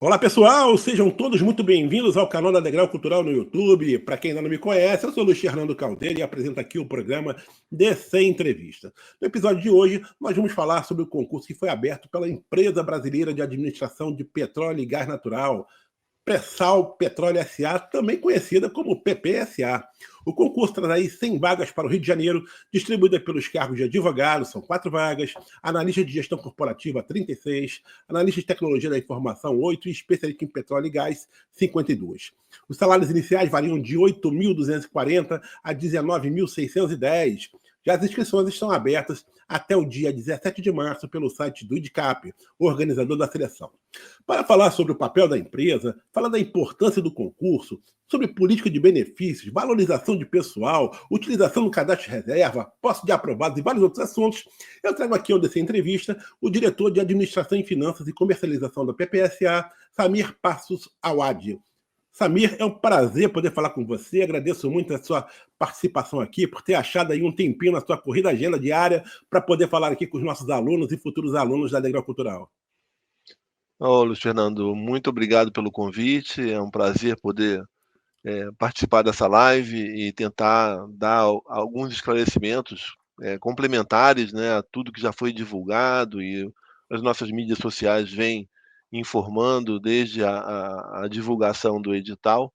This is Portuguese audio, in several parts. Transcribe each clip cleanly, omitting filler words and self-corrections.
Olá pessoal, sejam todos muito bem-vindos ao canal da Degrau Cultural no YouTube. Para quem ainda não me conhece, eu sou Luiz Fernando Caldeira e apresento aqui o programa DC Entrevista. No episódio de hoje, nós vamos falar sobre o concurso que foi aberto pela Empresa Brasileira de Administração de Petróleo e Gás Natural, Pré-Sal Petróleo S.A., também conhecida como PPSA. O concurso traz aí 100 vagas para o Rio de Janeiro, distribuídas pelos cargos de advogado, são 4 vagas, analista de gestão corporativa, 36, analista de tecnologia da informação, 8 e especialista em petróleo e gás, 52. Os salários iniciais variam de 8.240 a 19.610. Já as inscrições estão abertas até o dia 17 de março pelo site do IDCAP, o organizador da seleção. Para falar sobre o papel da empresa, falar da importância do concurso, sobre política de benefícios, valorização de pessoal, utilização do cadastro de reserva, posse de aprovados e vários outros assuntos, eu trago aqui onde essa entrevista o diretor de Administração em Finanças e Comercialização da PPSA, Samir Passos Awad. Samir, é um prazer poder falar com você. Agradeço muito a sua participação aqui, por ter achado aí um tempinho na sua corrida agenda diária para poder falar aqui com os nossos alunos e futuros alunos da Degrau Cultural. Ô, Luiz Fernando, muito obrigado pelo convite. É um prazer poder participar dessa live e tentar dar alguns esclarecimentos complementares, né, a tudo que já foi divulgado e as nossas mídias sociais vêm informando desde a divulgação do edital,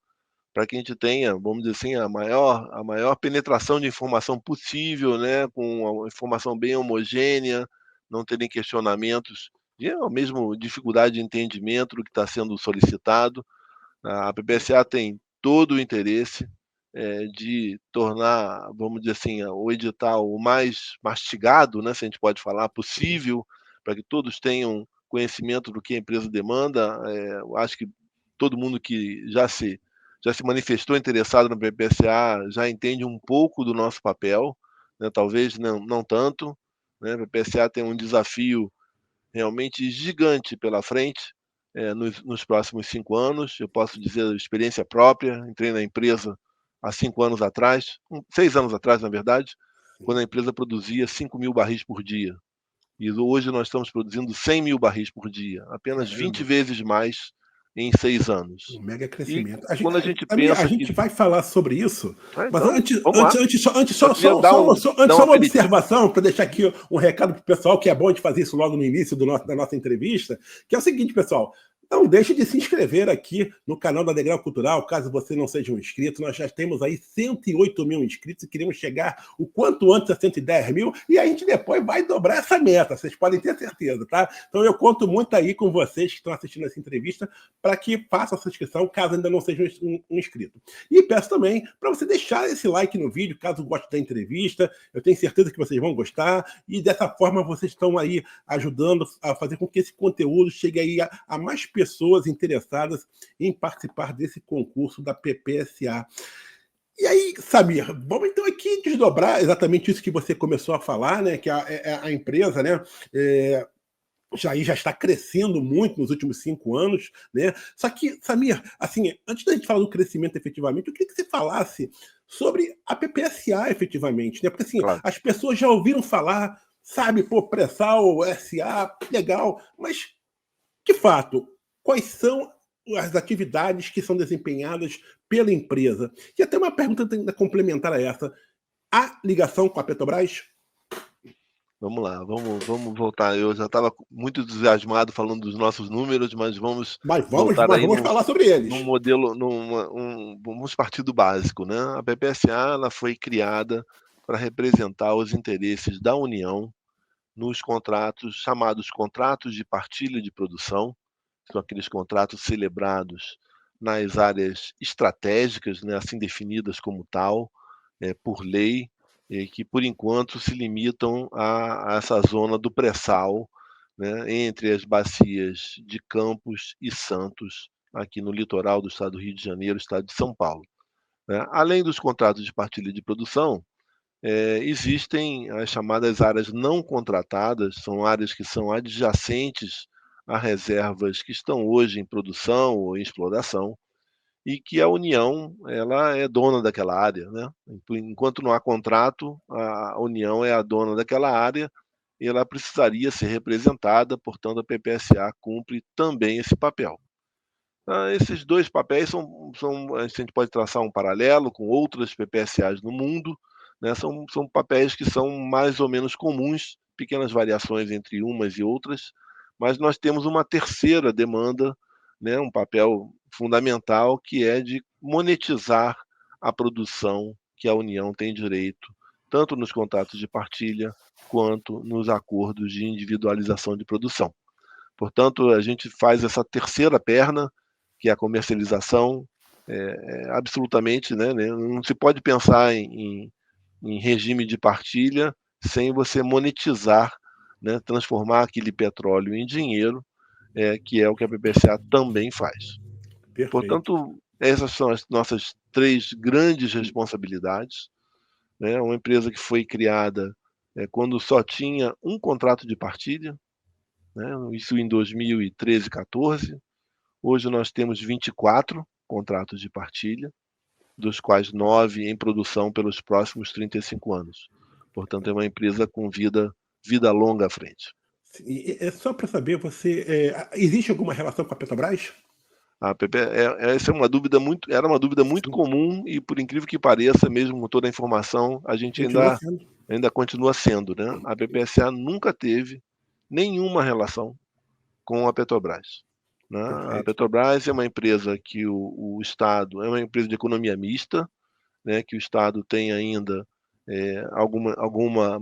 para que a gente tenha, vamos dizer assim, a maior penetração de informação possível, né, com uma informação bem homogênea, não terem questionamentos, e mesmo dificuldade de entendimento do que está sendo solicitado. A PPSA tem todo o interesse de tornar, vamos dizer assim, o edital o mais mastigado, né, se a gente pode falar, possível, para que todos tenham conhecimento do que a empresa demanda. Eu acho que todo mundo que já se manifestou interessado na PPSA já entende um pouco do nosso papel, né, talvez não tanto. Né, a PPSA tem um desafio realmente gigante pela frente nos próximos 5 anos. Eu posso dizer experiência própria, entrei na empresa há 5 anos atrás, 6 anos atrás, na verdade, quando a empresa produzia 5.000 barris por dia. E hoje nós estamos produzindo 100.000 barris por dia, apenas 20 Caramba, vezes mais em 6 anos. um mega E crescimento. quando a gente A pensa que... gente vai falar sobre isso, mas Então, vamos lá. Só queria dar só um uma aperitivo. observação para deixar aqui um recado para o pessoal, que é bom de fazer isso logo no início da nossa entrevista, que é o seguinte, pessoal. Não deixe de se inscrever aqui no canal da Degrau Cultural, caso você não seja um inscrito. Nós já temos aí 108 mil inscritos e queremos chegar o quanto antes a 110 mil, e a gente depois vai dobrar essa meta, vocês podem ter certeza, tá? Então eu conto muito aí com vocês que estão assistindo essa entrevista para que façam essa inscrição, caso ainda não seja um inscrito. E peço também para você deixar esse like no vídeo, caso goste da entrevista. Eu tenho certeza que vocês vão gostar, e dessa forma vocês estão aí ajudando a fazer com que esse conteúdo chegue aí a mais pessoas interessadas em participar desse concurso da PPSA. E aí, Samir, vamos então aqui desdobrar exatamente isso que você começou a falar, né? Que a empresa, né? Já está crescendo muito nos últimos 5 anos, né? Só que, Samir, assim, antes da gente falar do crescimento efetivamente, eu queria que você falasse sobre a PPSA efetivamente, né? Porque assim, Claro. as pessoas já ouviram falar, sabe, pô, pré-sal, SA, legal, mas de fato, quais são as atividades que são desempenhadas pela empresa? E até uma pergunta complementar a essa: há ligação com a Petrobras? Vamos lá, vamos voltar. Eu já estava muito entusiasmado falando dos nossos números, mas vamos Mas voltar aí vamos falar sobre num eles. modelo, vamos partir do básico, né? A PPSA ela foi criada para representar os interesses da União nos contratos chamados contratos de partilha de produção, são aqueles contratos celebrados nas áreas estratégicas, né, assim definidas como tal, por lei, que por enquanto se limitam a essa zona do pré-sal, né, entre as bacias de Campos e Santos, aqui no litoral do estado do Rio de Janeiro, estado de São Paulo. Né? Além dos contratos de partilha de produção, existem as chamadas áreas não contratadas, são áreas que são adjacentes a reservas que estão hoje em produção ou em exploração, e que a União ela é dona daquela área, né? Enquanto não há contrato, a União é a dona daquela área e ela precisaria ser representada, portanto a PPSA cumpre também esse papel. Esses dois papéis a gente pode traçar um paralelo com outras PPSAs no mundo, né? São papéis que são mais ou menos comuns, pequenas variações entre umas e outras, mas nós temos uma terceira demanda, né? Um papel fundamental, que é de monetizar a produção que a União tem direito, tanto nos contratos de partilha quanto nos acordos de individualização de produção. Portanto, a gente faz essa terceira perna, que é a comercialização, absolutamente, né? Não se pode pensar em regime de partilha sem você monetizar, né? Transformar aquele petróleo em dinheiro, que é o que a PPSA também faz. Perfeito. Portanto, essas são as nossas três grandes responsabilidades, né? Uma empresa que foi criada quando só tinha um contrato de partilha, né? Isso em 2013, 14. Hoje nós temos 24 contratos de partilha, dos quais 9 em produção pelos próximos 35 anos. Portanto, é uma empresa com vida longa à frente. É só para saber, existe alguma relação com a Petrobras? Essa era uma dúvida muito Sim, comum e, por incrível que pareça, mesmo com toda a informação, a gente continua sendo. ainda continua sendo, né? A PPSA nunca teve nenhuma relação com a Petrobras, né? A Perfeito. Petrobras é uma empresa que o Estado é uma empresa de economia mista, né? Que o Estado tem ainda alguma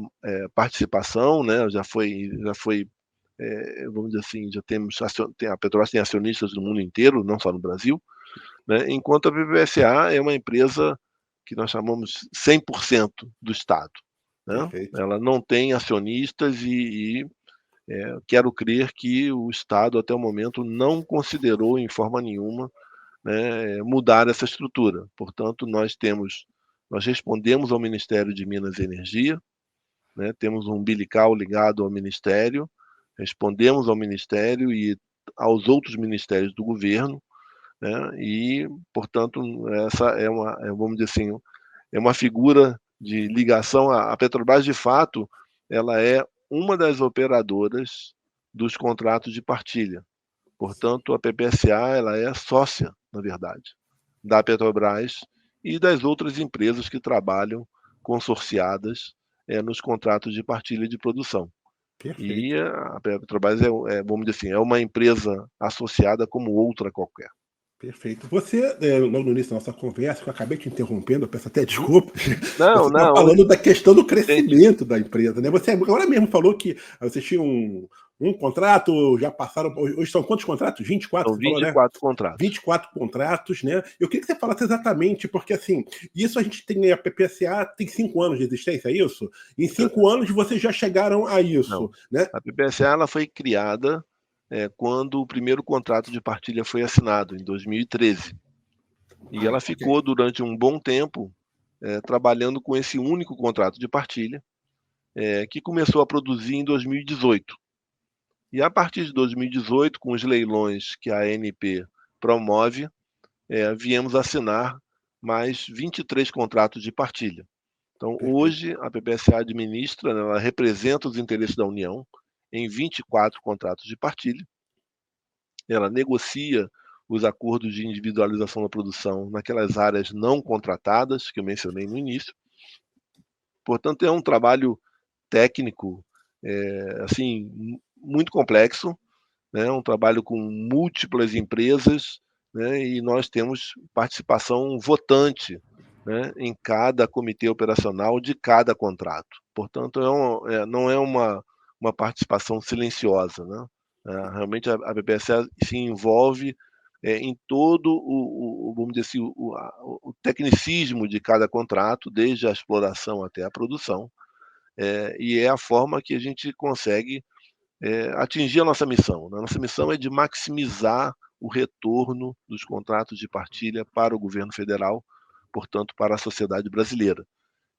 participação, né? Já foi, vamos dizer assim, a Petrobras tem acionistas no mundo inteiro, não só no Brasil, né? Enquanto a PPSA é uma empresa que nós chamamos 100% do Estado, né? Perfeito. Ela não tem acionistas e quero crer que o Estado, até o momento, não considerou em forma nenhuma, né, mudar essa estrutura. Portanto, nós respondemos ao Ministério de Minas e Energia, né, temos um umbilical ligado ao Ministério, respondemos ao Ministério e aos outros ministérios do governo, né, e, portanto, essa vamos dizer assim, é uma figura de ligação. A Petrobras, de fato, ela é uma das operadoras dos contratos de partilha. Portanto, a PPSA ela é sócia, na verdade, da Petrobras e das outras empresas que trabalham consorciadas nos contratos de partilha de produção. E Perfeito. a Petrobras vamos dizer assim, é uma empresa associada como outra qualquer. Perfeito. Você, logo no início da nossa conversa, que eu acabei te interrompendo, eu peço até Uhum. desculpas, Não, você está não, falando da questão do gente, crescimento da empresa, né? Você agora mesmo falou que vocês tinham um contrato, já passaram. Hoje são quantos contratos? 24, são você falou, né? 24 contratos. 24 contratos, né? Eu queria que você falasse exatamente, porque assim, isso a gente tem, a PPSA tem 5 anos de existência, é isso? Em 5 anos vocês já chegaram a Não. isso, né? A PPSA ela foi criada quando o primeiro contrato de partilha foi assinado, em 2013. E ela Ok. ficou durante um bom tempo trabalhando com esse único contrato de partilha, que começou a produzir em 2018. E a partir de 2018, com os leilões que a ANP promove, viemos assinar mais 23 contratos de partilha. Então, Perfeito. hoje, a PPSA administra, né, ela representa os interesses da União em 24 contratos de partilha. Ela negocia os acordos de individualização da produção naquelas áreas não contratadas, que eu mencionei no início. Portanto, é um trabalho técnico, assim, muito complexo, né? Um trabalho com múltiplas empresas, né? E nós temos participação votante, né? Em cada comitê operacional de cada contrato. Portanto, não é uma participação silenciosa, né? Realmente a BPSA se envolve em todo vamos dizer assim, o tecnicismo de cada contrato, desde a exploração até a produção, e é a forma que a gente consegue atingir a nossa missão, né? A nossa missão é de maximizar o retorno dos contratos de partilha para o governo federal, portanto, para a sociedade brasileira.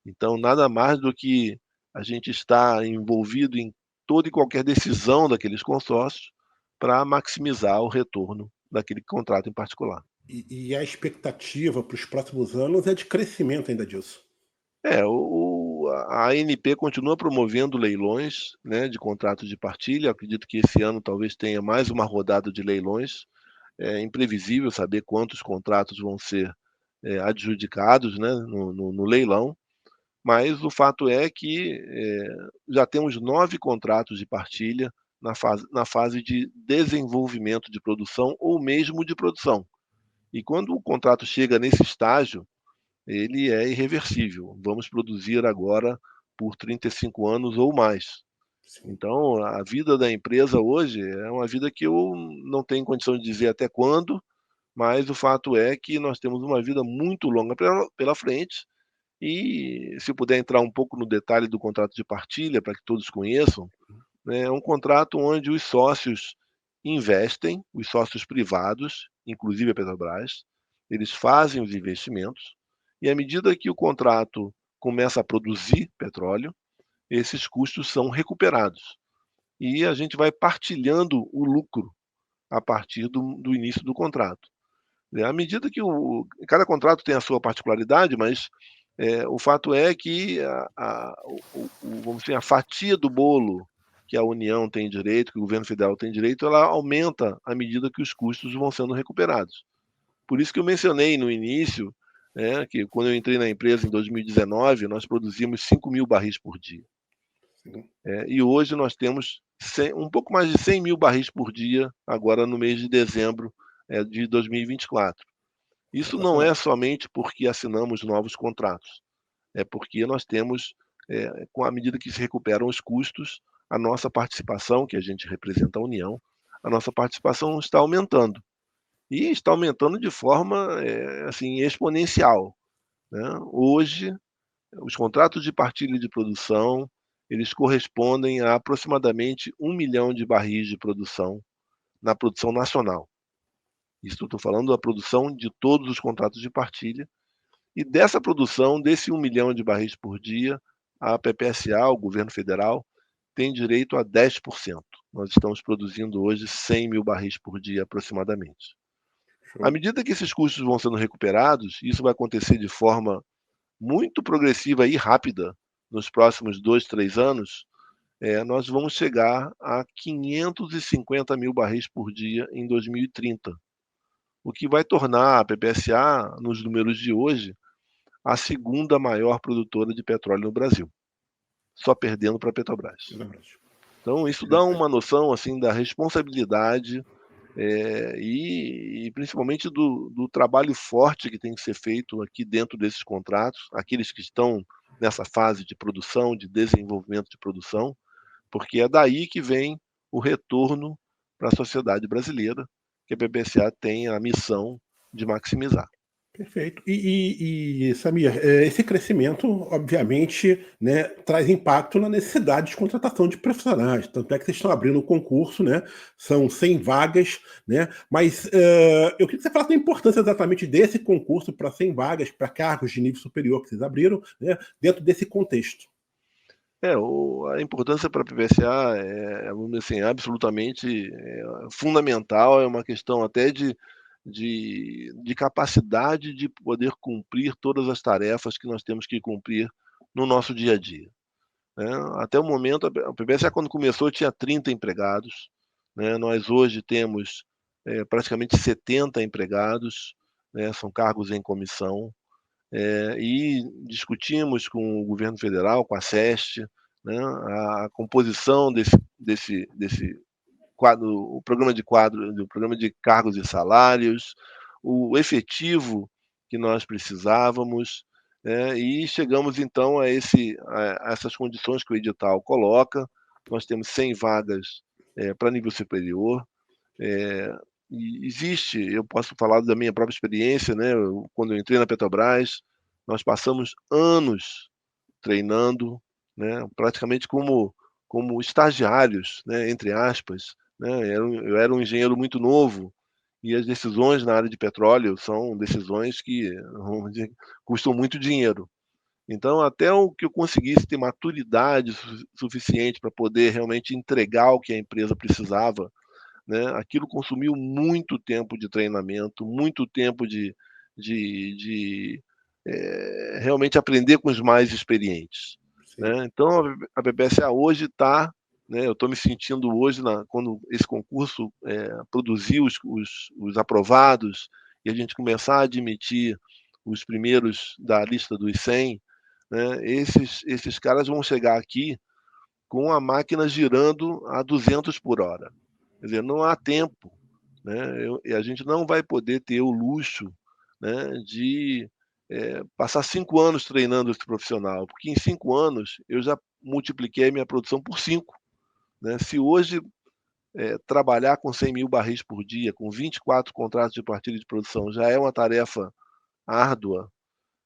Então, nada mais do que a gente estar envolvido em toda e qualquer decisão daqueles consórcios para maximizar o retorno daquele contrato em particular. E a expectativa para os próximos anos é de crescimento ainda disso. A ANP continua promovendo leilões, né, de contratos de partilha. Acredito que esse ano talvez tenha mais uma rodada de leilões. imprevisível saber quantos contratos vão ser adjudicados, né, no leilão, mas o fato é que já temos 9 contratos de partilha na fase de desenvolvimento de produção ou mesmo de produção. E quando o contrato chega nesse estágio, ele é irreversível. Vamos produzir agora por 35 anos ou mais. Sim. Então, a vida da empresa hoje é uma vida que eu não tenho condição de dizer até quando, mas o fato é que nós temos uma vida muito longa pela frente. E se puder entrar um pouco no detalhe do contrato de partilha, para que todos conheçam, né, é um contrato onde os sócios investem, os sócios privados, inclusive a Petrobras, eles fazem os investimentos, e à medida que o contrato começa a produzir petróleo, esses custos são recuperados. E a gente vai partilhando o lucro a partir do início do contrato. À medida que cada contrato tem a sua particularidade, mas o fato é que vamos dizer, a fatia do bolo que a União tem direito, que o governo federal tem direito, ela aumenta à medida que os custos vão sendo recuperados. Por isso que eu mencionei no início, que quando eu entrei na empresa em 2019, nós produzimos 5.000 barris por dia. E hoje nós temos um pouco mais de 100.000 barris por dia, agora no mês de dezembro de 2024. Isso não é somente porque assinamos novos contratos, é porque nós temos, com a medida que se recuperam os custos, a nossa participação, que a gente representa a União, a nossa participação está aumentando. E está aumentando de forma assim, exponencial, né? Hoje, os contratos de partilha de produção, eles correspondem a aproximadamente 1 milhão de barris de produção na produção nacional. Isso eu estou falando da produção de todos os contratos de partilha. E dessa produção, desse 1 milhão de barris por dia, a PPSA, o governo federal, tem direito a 10%. Nós estamos produzindo hoje 100.000 barris por dia aproximadamente. À medida que esses custos vão sendo recuperados, isso vai acontecer de forma muito progressiva e rápida nos próximos 2, 3 anos, nós vamos chegar a 550.000 barris por dia em 2030, o que vai tornar a PPSA, nos números de hoje, a segunda maior produtora de petróleo no Brasil, só perdendo para a Petrobras. Então, isso dá uma noção assim da responsabilidade e principalmente do trabalho forte que tem que ser feito aqui dentro desses contratos, aqueles que estão nessa fase de produção, de desenvolvimento de produção, porque é daí que vem o retorno para a sociedade brasileira, que a PPSA tem a missão de maximizar. Perfeito. Samir, esse crescimento, obviamente, né, traz impacto na necessidade de contratação de profissionais. Tanto é que vocês estão abrindo um concurso, né? São 100 vagas, né? Mas eu queria que você falasse da importância exatamente desse concurso para 100 vagas, para cargos de nível superior que vocês abriram, né, dentro desse contexto. A importância para a PPSA vamos dizer assim, absolutamente fundamental, é uma questão até de capacidade de poder cumprir todas as tarefas que nós temos que cumprir no nosso dia a dia, né? Até o momento, a PPSA, quando começou, tinha 30 empregados, né? Nós hoje temos praticamente 70 empregados, né? São cargos em comissão, e discutimos com o governo federal, com a SEST, né? A composição desse quadro, o programa de cargos e salários, o efetivo que nós precisávamos, e chegamos então a essas condições que o edital coloca. Nós temos 100 vagas para nível superior. E existe, eu posso falar da minha própria experiência, né? Quando eu entrei na Petrobras, nós passamos anos treinando, né? Praticamente como estagiários, né? Entre aspas, né? Eu era um engenheiro muito novo e as decisões na área de petróleo são decisões que, vamos dizer, custam muito dinheiro. Então, até o que eu conseguisse ter maturidade suficiente para poder realmente entregar o que a empresa precisava, né? Aquilo consumiu muito tempo de treinamento, muito tempo de realmente aprender com os mais experientes, né? Então, a PPSA hoje está né, eu estou me sentindo hoje, quando esse concurso produzir os aprovados e a gente começar a admitir os primeiros da lista dos 100, né, esses caras vão chegar aqui com a máquina girando a 200 por hora. Quer dizer, não há tempo, né? E a gente não vai poder ter o luxo, né, de passar 5 anos treinando esse profissional, porque em 5 anos eu já multipliquei a minha produção por 5. Né? Se hoje trabalhar com 100 mil barris por dia, com 24 contratos de partilha de produção, já é uma tarefa árdua,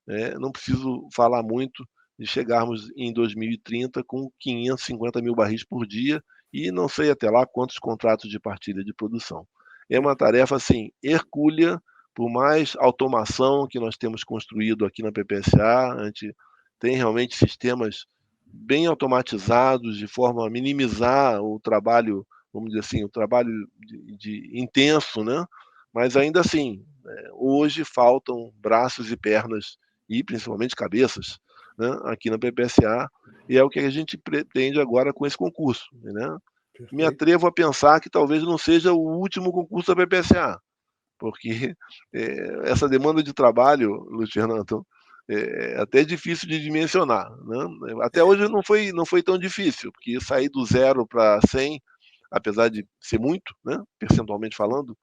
né? Não preciso falar muito de chegarmos em 2030 com 550 mil barris por dia e não sei até lá quantos contratos de partilha de produção. É uma tarefa assim, hercúlea, por mais automação que nós temos construído aqui na PPSA, a gente tem realmente sistemas bem automatizados de forma a minimizar o trabalho, vamos dizer assim, o trabalho de intenso, né? Mas ainda assim, hoje faltam braços e pernas e principalmente cabeças, né, aqui na PPSA, e é o que a gente pretende agora com esse concurso. Né? Me atrevo a pensar que talvez não seja o último concurso da PPSA, porque essa demanda de trabalho, Luiz Fernando, é até difícil de dimensionar. Né? Até hoje não foi tão difícil, porque sair do 0 para 100, apesar de ser muito, né, percentualmente falando,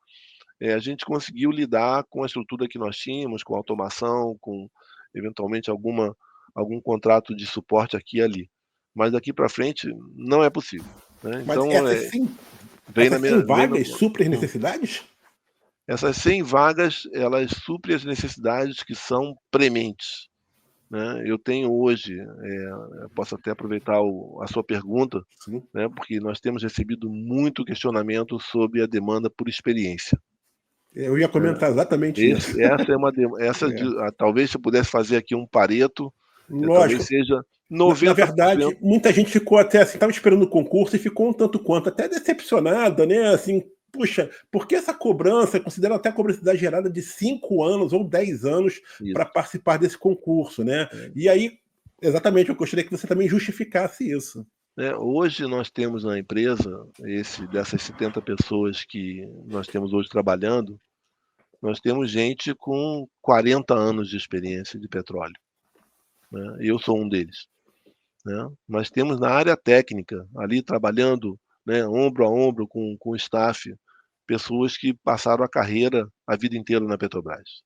a gente conseguiu lidar com a estrutura que nós tínhamos, com automação, com eventualmente algum contrato de suporte aqui e ali. Mas daqui para frente não é possível. Né? Mas Então, vem na essas 100 minha. vagas suprem necessidades? Essas 100 vagas, elas suprem as necessidades que são prementes. Né? Eu tenho hoje, eu posso até aproveitar a sua pergunta, né, porque nós temos recebido muito questionamento sobre a demanda por experiência. Eu ia comentar exatamente isso. Talvez se eu pudesse fazer aqui um Pareto, talvez Lógico. seja Na 90%. verdade, muita gente ficou até assim, estava esperando o concurso e ficou um tanto quanto até decepcionada, né? Assim, puxa, por que essa cobrança? Considera até a cobrança exagerada de 5 anos ou 10 anos para participar desse concurso, né? E aí, exatamente, eu gostaria que você também justificasse isso. Hoje nós temos na empresa, dessas 70 pessoas que nós temos hoje trabalhando, nós temos gente com 40 anos de experiência de petróleo. Né? Eu sou um deles. Né? Nós temos na área técnica, ali trabalhando, né, ombro a ombro com o staff, pessoas que passaram a vida inteira na Petrobras.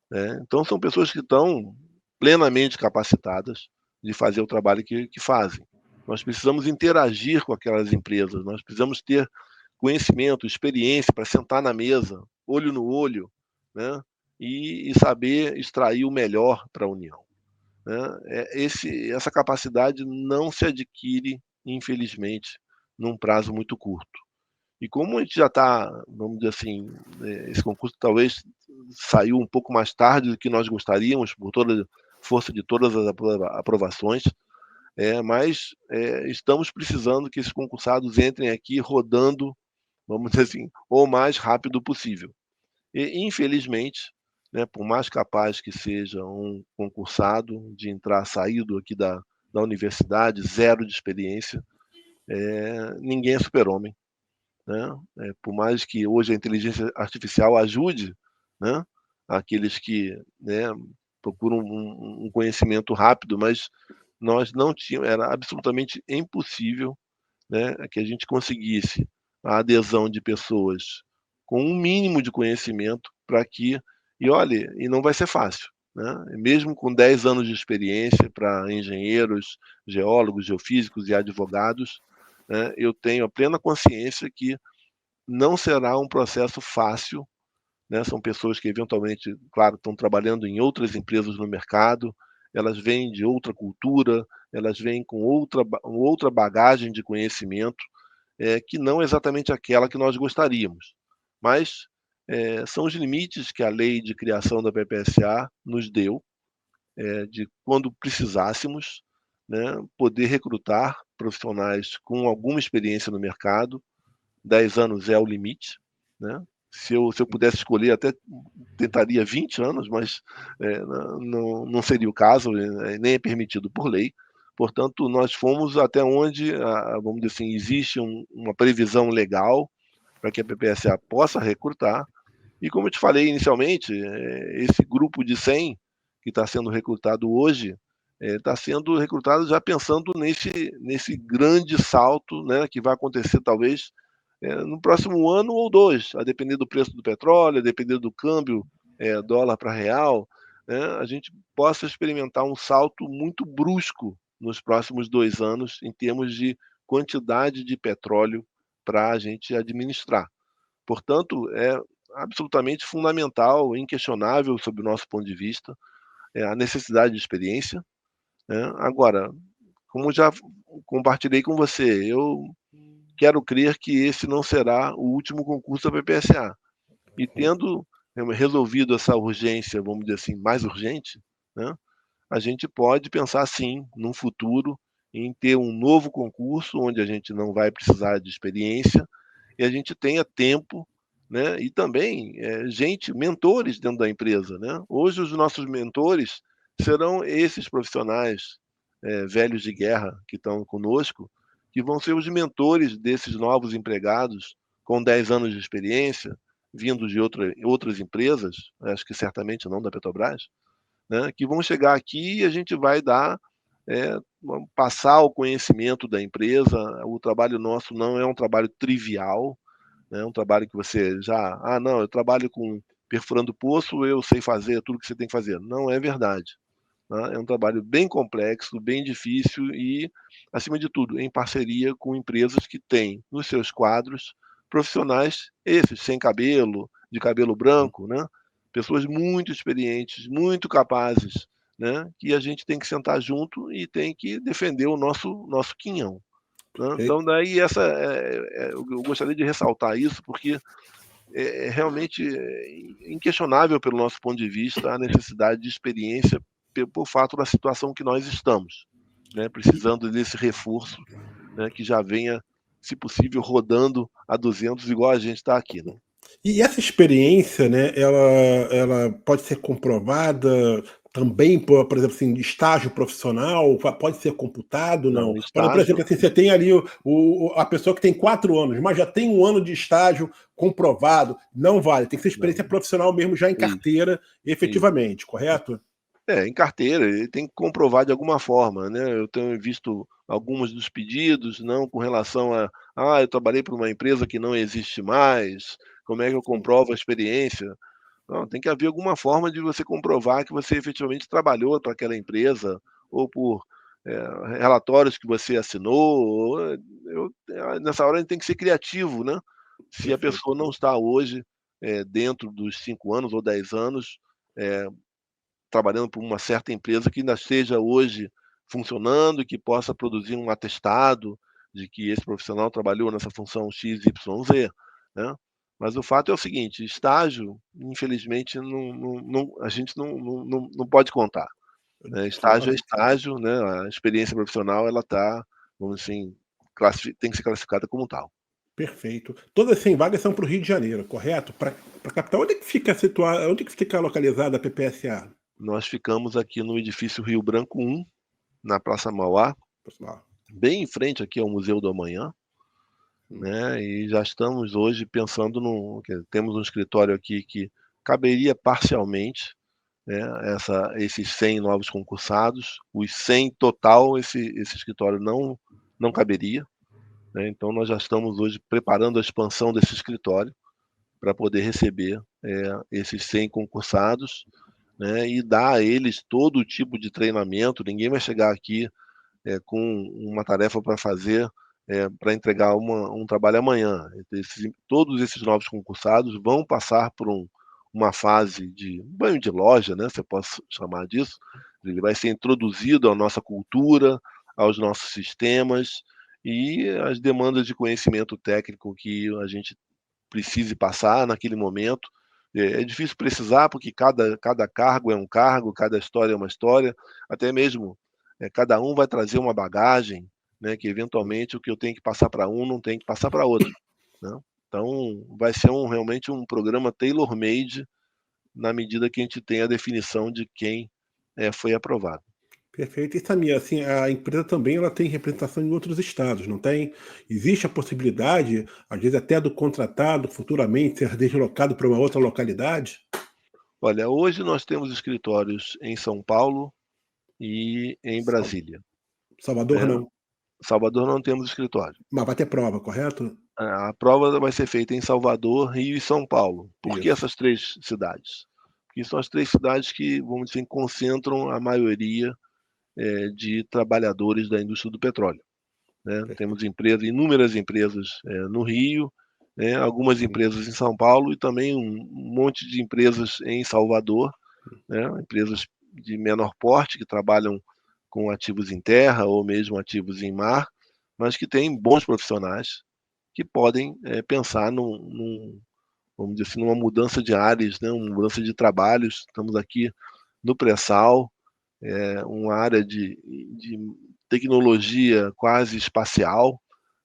Né? Então, são pessoas que estão plenamente capacitadas de fazer o trabalho que fazem. Nós precisamos interagir com aquelas empresas, nós precisamos ter conhecimento, experiência para sentar na mesa, olho no olho, né? E saber extrair o melhor para a União. Né? Essa capacidade não se adquire, infelizmente, num prazo muito curto. E como a gente já está, vamos dizer assim, esse concurso talvez saiu um pouco mais tarde do que nós gostaríamos, por toda a força de todas as aprovações, mas estamos precisando que esses concursados entrem aqui rodando, vamos dizer assim, o mais rápido possível. E, infelizmente, né, por mais capaz que seja um concursado de entrar saído aqui da universidade, zero de experiência, ninguém é super-homem. Né? Por mais que hoje a inteligência artificial ajude, né, aqueles que, né, procuram um conhecimento rápido, mas nós não tínhamos, era absolutamente impossível, né, que a gente conseguisse a adesão de pessoas com um mínimo de conhecimento para que, e olha, e não vai ser fácil, né? Mesmo com 10 anos de experiência para engenheiros, geólogos, geofísicos e advogados, né, eu tenho a plena consciência que não será um processo fácil, né? São pessoas que eventualmente, claro, estão trabalhando em outras empresas no mercado, elas vêm de outra cultura, elas vêm com outra bagagem de conhecimento, que não exatamente aquela que nós gostaríamos. Mas são os limites que a lei de criação da PPSA nos deu, de quando precisássemos, né, poder recrutar profissionais com alguma experiência no mercado. 10 anos é o limite, né? Se eu pudesse escolher, até tentaria 20 anos, mas não seria o caso, nem é permitido por lei. Portanto, nós fomos até onde, vamos dizer assim, existe uma previsão legal para que a PPSA possa recrutar. E como eu te falei inicialmente, esse grupo de 100 que está sendo recrutado hoje, está sendo recrutado já pensando nesse grande salto, né, que vai acontecer talvez no próximo ano ou 2, a depender do preço do petróleo, a depender do câmbio dólar para real, né, a gente possa experimentar um salto muito brusco nos próximos 2 anos em termos de quantidade de petróleo para a gente administrar. Portanto, é absolutamente fundamental, inquestionável, sob o nosso ponto de vista, a necessidade de experiência, né? Agora, como já compartilhei com você, eu quero crer que esse não será o último concurso da PPSA. E tendo resolvido essa urgência, vamos dizer assim, mais urgente, né, a gente pode pensar, sim, num futuro, em ter um novo concurso, onde a gente não vai precisar de experiência, e a gente tenha tempo, né? E também mentores dentro da empresa, né? Hoje os nossos mentores serão esses profissionais velhos de guerra que estão conosco, que vão ser os mentores desses novos empregados com 10 anos de experiência, vindos de outras empresas, acho que certamente não da Petrobras, né? Que vão chegar aqui e a gente vai dar é, passar o conhecimento da empresa. O trabalho nosso não é um trabalho trivial, né? É um trabalho que você não, eu trabalho com perfurando poço, eu sei fazer tudo que você tem que fazer. Não é verdade. Né? É um trabalho bem complexo, bem difícil e, acima de tudo, em parceria com empresas que têm nos seus quadros profissionais esses, sem cabelo, de cabelo branco, né? Pessoas muito experientes, muito capazes, né? Que a gente tem que sentar junto e tem que defender o nosso quinhão. Né? Então, daí eu gostaria de ressaltar isso, porque é realmente inquestionável pelo nosso ponto de vista a necessidade de experiência por fato da situação que nós estamos, né? Precisando desse reforço, né? Que já venha, se possível, rodando a 200 igual a gente está aqui, né? E essa experiência, né, ela pode ser comprovada também por exemplo, assim, estágio profissional, pode ser computado, não? Não, Por estágio, exemplo, assim, você tem ali a pessoa que tem 4 anos, mas já tem 1 ano de estágio comprovado, não vale, tem que ser experiência não, profissional mesmo já em isso, carteira, isso. efetivamente, correto? Em carteira, ele tem que comprovar de alguma forma, né? Eu tenho visto alguns dos pedidos, não com relação eu trabalhei para uma empresa que não existe mais, como é que eu comprovo a experiência? Não, tem que haver alguma forma de você comprovar que você efetivamente trabalhou para aquela empresa, ou por relatórios que você assinou. Nessa hora a gente tem que ser criativo, né? Se a Perfeito. pessoa não está hoje dentro dos 5 anos ou 10 anos, é, trabalhando por uma certa empresa que ainda esteja hoje funcionando e que possa produzir um atestado de que esse profissional trabalhou nessa função X, Y, Z, né? Mas o fato é o seguinte, estágio, infelizmente, a gente não pode contar, né? Estágio é estágio, né? A experiência profissional, ela está, vamos assim, tem que ser classificada como tal. Perfeito. Todas as 100 vagas são para o Rio de Janeiro, correto? Para a capital, onde é que fica situada, onde é que fica localizada a PPSA? Nós ficamos aqui no edifício Rio Branco 1, na Praça Mauá, Pessoal. bem em frente aqui ao Museu do Amanhã, né? E já estamos hoje pensando temos um escritório aqui que caberia parcialmente, né, esses 100 novos concursados, os 100 total, esse escritório não caberia, né? Então nós já estamos hoje preparando a expansão desse escritório para poder receber esses 100 concursados, né, e dar a eles todo tipo de treinamento. Ninguém vai chegar aqui com uma tarefa para fazer, para entregar um trabalho amanhã. Todos esses novos concursados vão passar por uma fase de banho de loja, né, se eu posso chamar disso. Ele vai ser introduzido à nossa cultura, aos nossos sistemas e às demandas de conhecimento técnico que a gente precise passar naquele momento. É difícil precisar, porque cada cargo é um cargo, cada história é uma história, até mesmo cada um vai trazer uma bagagem, né, que eventualmente o que eu tenho que passar para um não tem que passar para outro, né? Então, vai ser realmente um programa tailor-made na medida que a gente tem a definição de quem foi aprovado. Perfeito. E Samir, assim, a empresa também ela tem representação em outros estados, não tem? Existe a possibilidade, às vezes até do contratado futuramente ser deslocado para uma outra localidade? Olha, hoje nós temos escritórios em São Paulo e em Sal- Brasília, Salvador né? não. Salvador não temos escritório. Mas vai ter prova, correto? A prova vai ser feita em Salvador, Rio e São Paulo. Por que Isso. essas três cidades? Porque são as três cidades que, vamos dizer, concentram a maioria de trabalhadores da indústria do petróleo, né? Perfeito. Temos empresas, inúmeras empresas no Rio, né? Algumas Uhum. empresas em São Paulo e também um monte de empresas em Salvador, né? Empresas de menor porte que trabalham com ativos em terra ou mesmo ativos em mar, mas que têm bons profissionais que podem pensar vamos dizer assim, numa mudança de áreas, né? Uma mudança de trabalhos. Estamos aqui no pré-sal, uma área de tecnologia quase espacial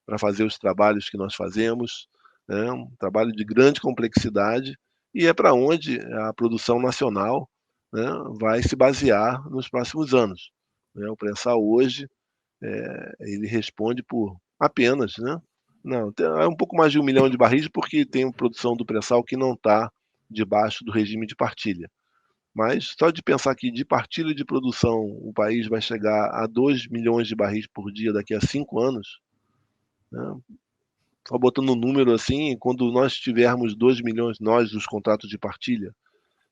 para fazer os trabalhos que nós fazemos, né? Um trabalho de grande complexidade e é para onde a produção nacional, né, vai se basear nos próximos anos, né? O pré-sal hoje ele responde por apenas, né? Não, é um pouco mais de 1 milhão de barris porque tem produção do pré-sal que não está debaixo do regime de partilha. Mas só de pensar que de partilha de produção o país vai chegar a 2 milhões de barris por dia daqui a 5 anos, né? Só botando um número assim, quando nós tivermos 2 milhões, nós, os contratos de partilha,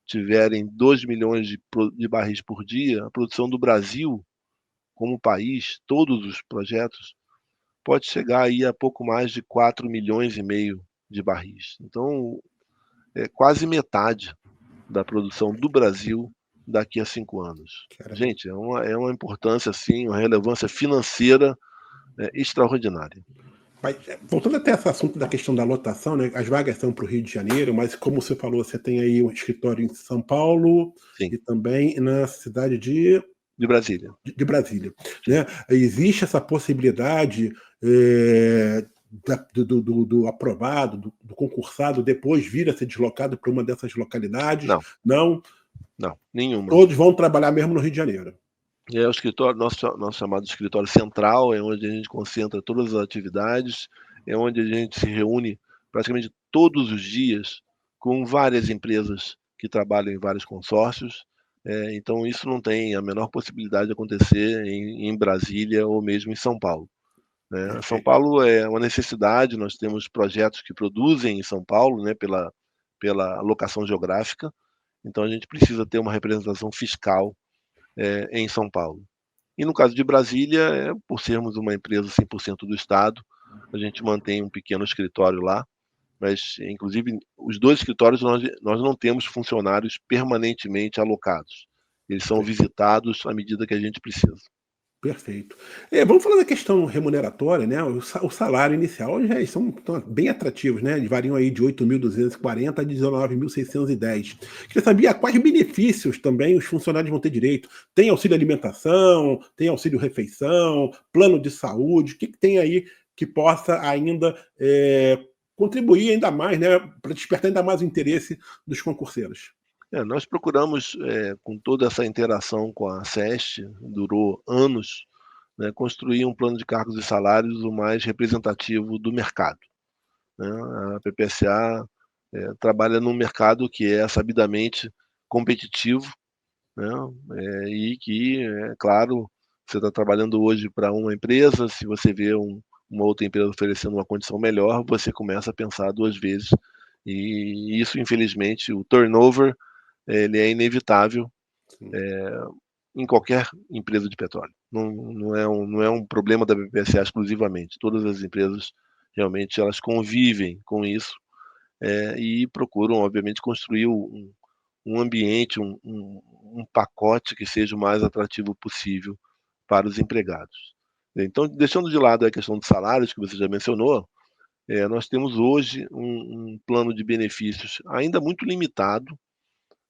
tiverem 2 milhões de barris por dia, a produção do Brasil, como país, todos os projetos, pode chegar aí a pouco mais de 4 milhões e meio de barris. Então, é quase metade da produção do Brasil daqui a 5 anos. Caramba. Gente, é uma importância, assim, uma relevância financeira extraordinária. Mas, voltando até esse assunto da questão da lotação, né? As vagas são para o Rio de Janeiro, mas como você falou, você tem aí um escritório em São Paulo Sim, e também na cidade de Brasília. de Brasília, Sim. né? Existe essa possibilidade do aprovado, do concursado, depois vir a ser deslocado para uma dessas localidades? Não, Não, não, nenhuma. todos vão trabalhar mesmo no Rio de Janeiro. É o escritório, nosso chamado escritório central, é onde a gente concentra todas as atividades, é onde a gente se reúne praticamente todos os dias com várias empresas que trabalham em vários consórcios. Então, isso não tem a menor possibilidade de acontecer em Brasília ou mesmo em São Paulo, né? São Perfeito. Paulo é uma necessidade, nós temos projetos que produzem em São Paulo, né, pela locação geográfica, então a gente precisa ter uma representação fiscal em São Paulo. E no caso de Brasília, por sermos uma empresa 100% do Estado, a gente mantém um pequeno escritório lá, mas, inclusive, os dois escritórios nós não temos funcionários permanentemente alocados. Eles são visitados à medida que a gente precisa. Perfeito. Vamos falar da questão remuneratória, né? O salário inicial já estão bem atrativos, né? Eles variam aí de 8.240 a 19.610. Queria saber a quais benefícios também os funcionários vão ter direito. Tem auxílio alimentação, tem auxílio refeição, plano de saúde, o que tem aí que possa ainda contribuir ainda mais, né? Para despertar ainda mais o interesse dos concurseiros. Nós procuramos, com toda essa interação com a SEST, durou anos, né, construir um plano de cargos e salários o mais representativo do mercado, né? A PPSA trabalha num mercado que é sabidamente competitivo, né? E que, é claro, você está trabalhando hoje para uma empresa, se você vê uma outra empresa oferecendo uma condição melhor, você começa a pensar duas vezes. E isso, infelizmente, o turnover, ele é inevitável Sim. em qualquer empresa de petróleo. Não é um problema da BPSA exclusivamente. Todas as empresas realmente elas convivem com isso e procuram, obviamente, construir um ambiente, um pacote que seja o mais atrativo possível para os empregados. Então, deixando de lado a questão dos salários, que você já mencionou, nós temos hoje um plano de benefícios ainda muito limitado.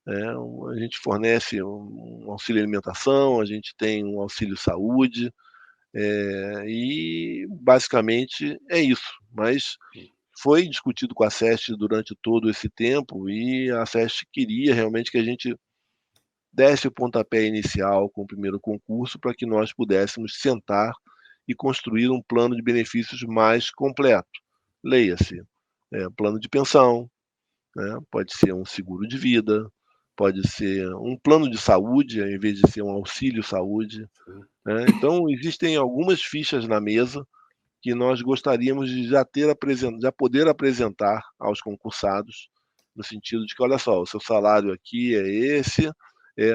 A gente fornece um auxílio alimentação, a gente tem um auxílio saúde, e basicamente é isso. Mas foi discutido com a SEST durante todo esse tempo e a SEST queria realmente que a gente desse o pontapé inicial com o primeiro concurso para que nós pudéssemos sentar e construir um plano de benefícios mais completo. Leia-se, plano de pensão, né? Pode ser um seguro de vida, pode ser um plano de saúde, ao invés de ser um auxílio saúde, né? Então, existem algumas fichas na mesa que nós gostaríamos de já poder apresentar aos concursados, no sentido de que, olha só, o seu salário aqui é esse,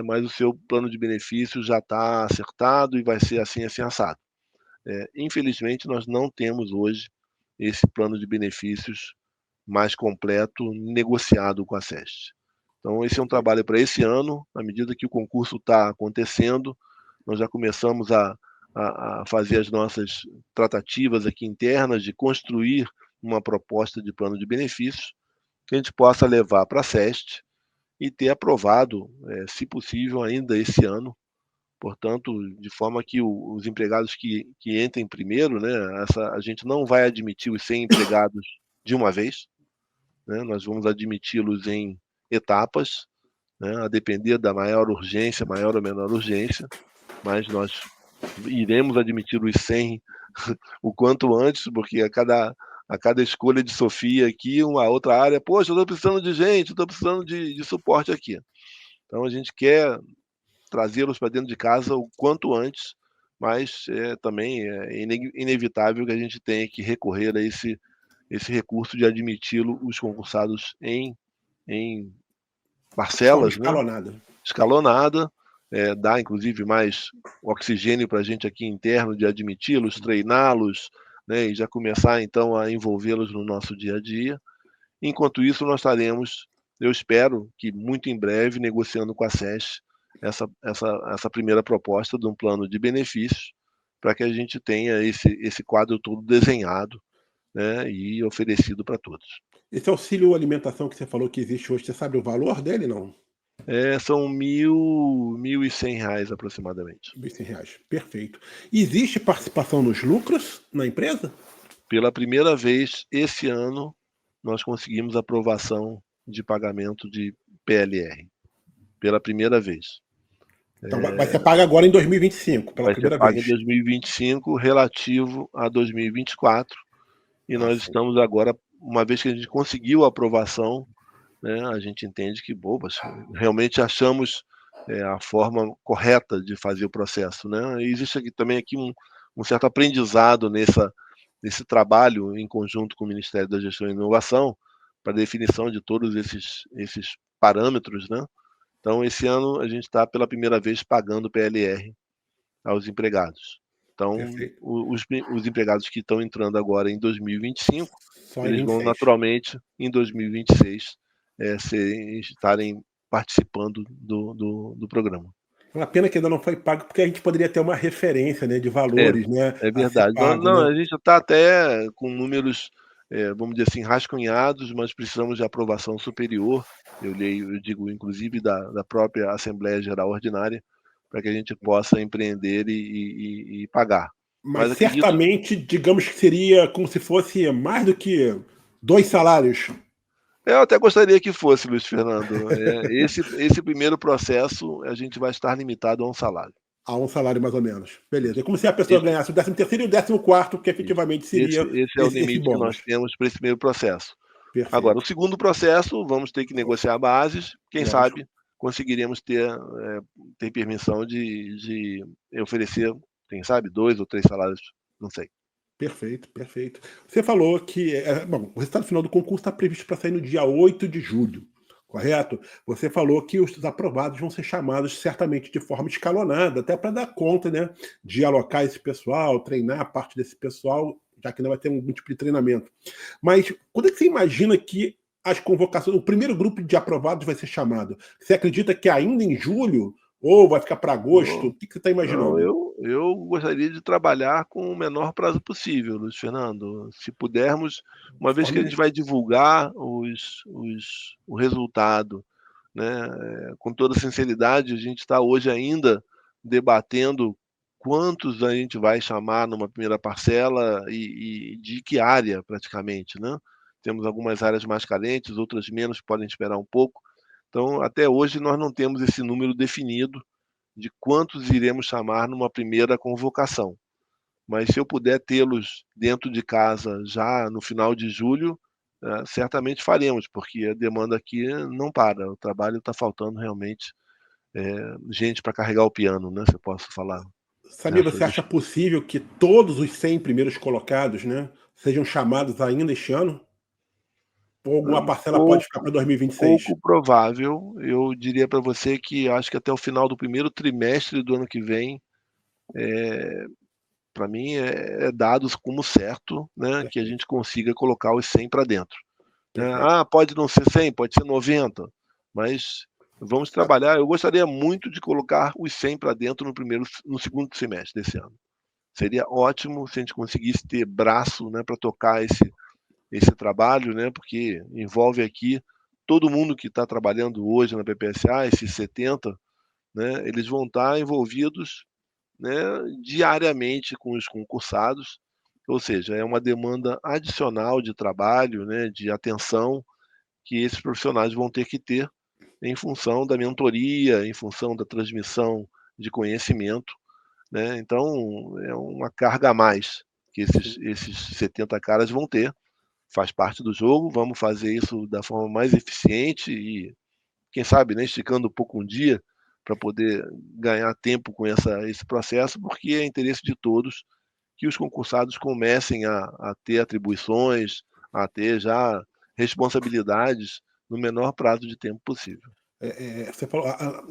mas o seu plano de benefícios já está acertado e vai ser assim, assim, assado. Infelizmente, nós não temos hoje esse plano de benefícios mais completo negociado com a SEST. Então, esse é um trabalho para esse ano. À medida que o concurso está acontecendo, nós já começamos a fazer as nossas tratativas aqui internas de construir uma proposta de plano de benefícios que a gente possa levar para a SEST e ter aprovado, se possível, ainda esse ano. Portanto, de forma que os empregados que entrem primeiro, né, a gente não vai admitir os 100 empregados de uma vez, né, nós vamos admiti-los em etapas, né, a depender da maior urgência, maior ou menor urgência, mas nós iremos admitir os 100 o quanto antes, porque a cada escolha de Sofia aqui, uma outra área, poxa, eu estou precisando de gente, estou precisando de suporte aqui. Então, a gente quer trazê-los para dentro de casa o quanto antes, mas também é inevitável que a gente tenha que recorrer a esse recurso de admiti-lo, os concursados em De forma parcelas, né? escalonada. Escalonada, dá inclusive mais oxigênio para a gente aqui interno de admiti-los, treiná-los, né? E já começar então a envolvê-los no nosso dia a dia. Enquanto isso, nós estaremos, eu espero que muito em breve, negociando com a SES essa primeira proposta de um plano de benefícios, para que a gente tenha esse quadro todo desenhado, né, e oferecido para todos. Esse auxílio alimentação que você falou que existe hoje, você sabe o valor dele, não? São R$ 1.100 aproximadamente. R$ 1.100, perfeito. Existe participação nos lucros na empresa? Pela primeira vez esse ano, nós conseguimos aprovação de pagamento de PLR. Pela primeira vez. Então vai ser pago agora em 2025, pela Vai ser primeira pago em vez. 2025, relativo a 2024. E nós estamos agora, uma vez que a gente conseguiu a aprovação, né, a gente entende que, realmente achamos a forma correta de fazer o processo, né? E existe também um certo aprendizado nesse trabalho em conjunto com o Ministério da Gestão e Inovação para a definição de todos esses parâmetros, né? Então, esse ano a gente está pela primeira vez pagando PLR aos empregados. Então, os empregados que estão entrando agora em 2025, só eles em vão 26. naturalmente, em 2026, estarem participando do programa. Uma pena que ainda não foi pago, porque a gente poderia ter uma referência, né, de valores, né, É a ser verdade. pago, Não, né? a gente está até com números, vamos dizer assim, rascunhados, mas precisamos de aprovação superior, eu digo, inclusive, da própria Assembleia Geral Ordinária, para que a gente possa empreender e pagar. Mas Mas acredito. certamente, digamos que seria como se fosse mais do que 2 salários. Eu até gostaria que fosse, Luiz Fernando. Esse primeiro processo, a gente vai estar limitado a um salário. A um salário mais ou menos. Beleza. É como se a pessoa Esse, ganhasse o 13º e o 14º, que isso. efetivamente Esse, seria esse é o esse limite que nós bônus. temos para esse primeiro processo. Agora, o Perfeito. segundo processo, vamos ter que negociar bases. Quem Lógico. sabe conseguiríamos ter permissão de oferecer, quem sabe, 2 ou 3 salários, não sei. Perfeito, perfeito. Você falou que, bom, o resultado final do concurso está previsto para sair no dia 8 de julho, correto? Você falou que os aprovados vão ser chamados certamente de forma escalonada, até para dar conta, né, de alocar esse pessoal, treinar a parte desse pessoal, já que ainda vai ter um tipo de treinamento. Mas quando é que você imagina que as convocações, o primeiro grupo de aprovados vai ser chamado? Você acredita que ainda em julho? Ou vai ficar para agosto? O que você está Não, imaginando? eu gostaria de trabalhar com o menor prazo possível, Luiz Fernando. Se pudermos, uma vez que a gente vai divulgar o resultado, né, com toda sinceridade, a gente está hoje ainda debatendo quantos a gente vai chamar numa primeira parcela e de que área, praticamente, né? Temos algumas áreas mais carentes, outras menos, que podem esperar um pouco. Então, até hoje, nós não temos esse número definido de quantos iremos chamar numa primeira convocação. Mas se eu puder tê-los dentro de casa já no final de julho, certamente faremos, porque a demanda aqui não para. O trabalho está faltando realmente gente para carregar o piano, né? Se eu posso falar. Samir, você acha possível que todos os 100 primeiros colocados, né, sejam chamados ainda este ano? Ou alguma parcela pode ficar para 2026? Pouco provável. Eu diria para você que acho que até o final do primeiro trimestre do ano que vem, para mim, é dados como certo, né, que a gente consiga colocar os 100 para dentro. Pode não ser 100, pode ser 90, mas vamos trabalhar. Eu gostaria muito de colocar os 100 para dentro no segundo semestre desse ano. Seria ótimo se a gente conseguisse ter braço, né, para tocar esse trabalho, né, porque envolve aqui todo mundo que está trabalhando hoje na PPSA, esses 70, né, eles vão estar envolvidos, né, diariamente com os concursados, ou seja, é uma demanda adicional de trabalho, né, de atenção que esses profissionais vão ter que ter em função da mentoria, em função da transmissão de conhecimento, né? Então, é uma carga a mais que esses 70 caras vão ter, faz parte do jogo, vamos fazer isso da forma mais eficiente e, quem sabe, né, esticando um pouco um dia para poder ganhar tempo com esse processo, porque é interesse de todos que os concursados comecem a ter atribuições, a ter já responsabilidades no menor prazo de tempo possível. Você falou,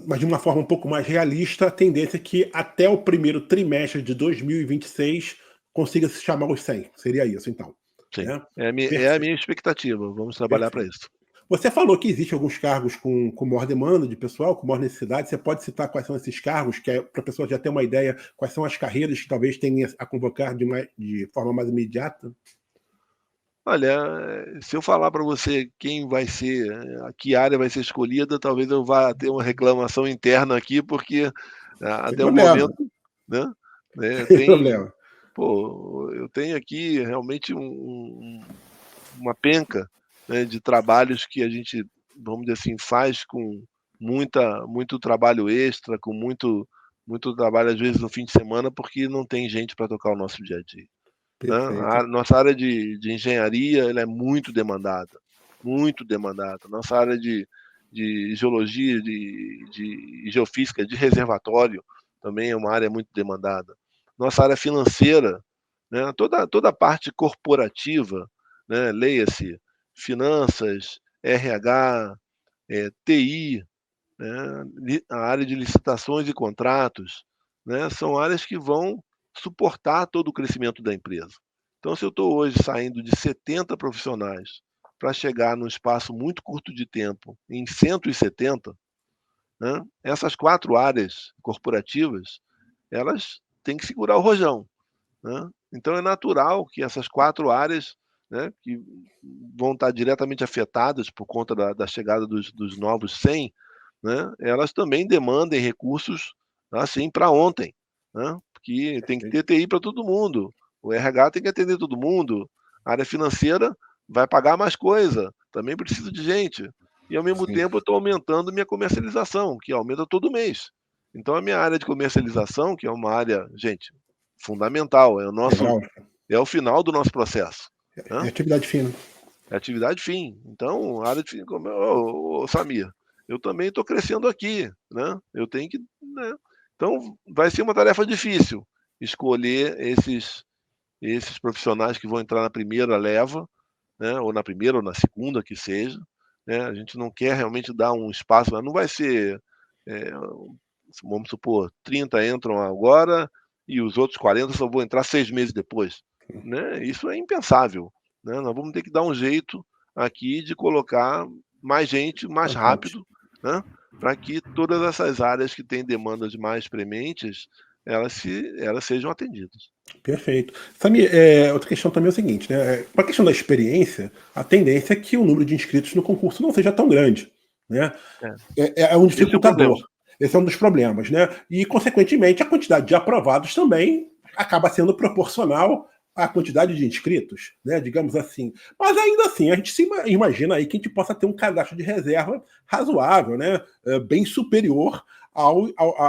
mas de uma forma um pouco mais realista, a tendência é que até o primeiro trimestre de 2026 consiga se chamar os 100. Seria isso, então. Sim, Né? é a minha expectativa. Vamos trabalhar para isso. Você falou que existem alguns cargos com maior demanda de pessoal, com maior necessidade. Você pode citar quais são esses cargos, que é para a pessoa já ter uma ideia, quais são as carreiras que talvez tenha a convocar de forma mais imediata? Olha, se eu falar para você quem vai ser, que área vai ser escolhida, talvez eu vá ter uma reclamação interna aqui, porque até o momento, né, Sem problema. eu tenho aqui realmente uma penca, né, de trabalhos que a gente, vamos dizer assim, faz com muito trabalho extra, com muito trabalho às vezes no fim de semana, porque não tem gente para tocar o nosso dia a dia. Né? A nossa área de engenharia ela é muito demandada, muito demandada. Nossa área de geologia, de geofísica, de reservatório, também é uma área muito demandada. Nossa área financeira, né? Toda a parte corporativa, né? Leia-se finanças, RH, TI, né? A área de licitações e contratos, né? São áreas que vão suportar todo o crescimento da empresa. Então, se eu estou hoje saindo de 70 profissionais para chegar num espaço muito curto de tempo em 170, né? Essas 4 áreas corporativas, elas têm que segurar o rojão. Né? Então, é natural que essas 4 áreas, né, que vão estar diretamente afetadas por conta da chegada dos novos 100, né, elas também demandem recursos assim para ontem, né, porque tem que ter TI para todo mundo, o RH tem que atender todo mundo, a área financeira vai pagar mais coisa, também precisa de gente, e ao mesmo tempo eu estou aumentando minha comercialização, que aumenta todo mês. Então a minha área de comercialização, que é uma área, gente, fundamental, é o final do nosso processo. É atividade fina. É atividade fim. Então, a área de fim, Samir, eu também estou crescendo aqui, né? Eu tenho que, né? Então, vai ser uma tarefa difícil escolher esses profissionais que vão entrar na primeira leva, né? Ou na primeira ou na segunda, que seja. Né? A gente não quer realmente dar um espaço, mas não vai ser, vamos supor, 30 entram agora e os outros 40 só vão entrar 6 meses depois. Né? Isso é impensável. Né? Nós vamos ter que dar um jeito aqui de colocar mais gente mais rápido, né? Para que todas essas áreas que têm demandas mais prementes, elas sejam atendidas. Perfeito. Samir, outra questão também é o seguinte, né? Para a questão da experiência, a tendência é que o número de inscritos no concurso não seja tão grande. Né? É um dificultador. Esse é um dos problemas. Né? E, consequentemente, a quantidade de aprovados também acaba sendo proporcional a quantidade de inscritos, né, digamos assim. Mas ainda assim, a gente se imagina aí que a gente possa ter um cadastro de reserva razoável, né, bem superior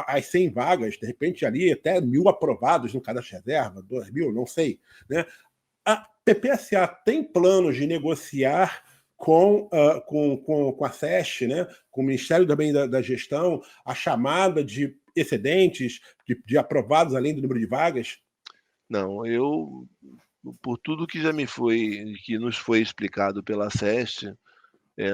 às 100 vagas, de repente ali até 1.000 aprovados no cadastro de reserva, 2.000, não sei. Né? A PPSA tem planos de negociar com a SESC, né, com o Ministério também da Gestão, a chamada de excedentes, de aprovados além do número de vagas? Não, por tudo que que nos foi explicado pela SESC,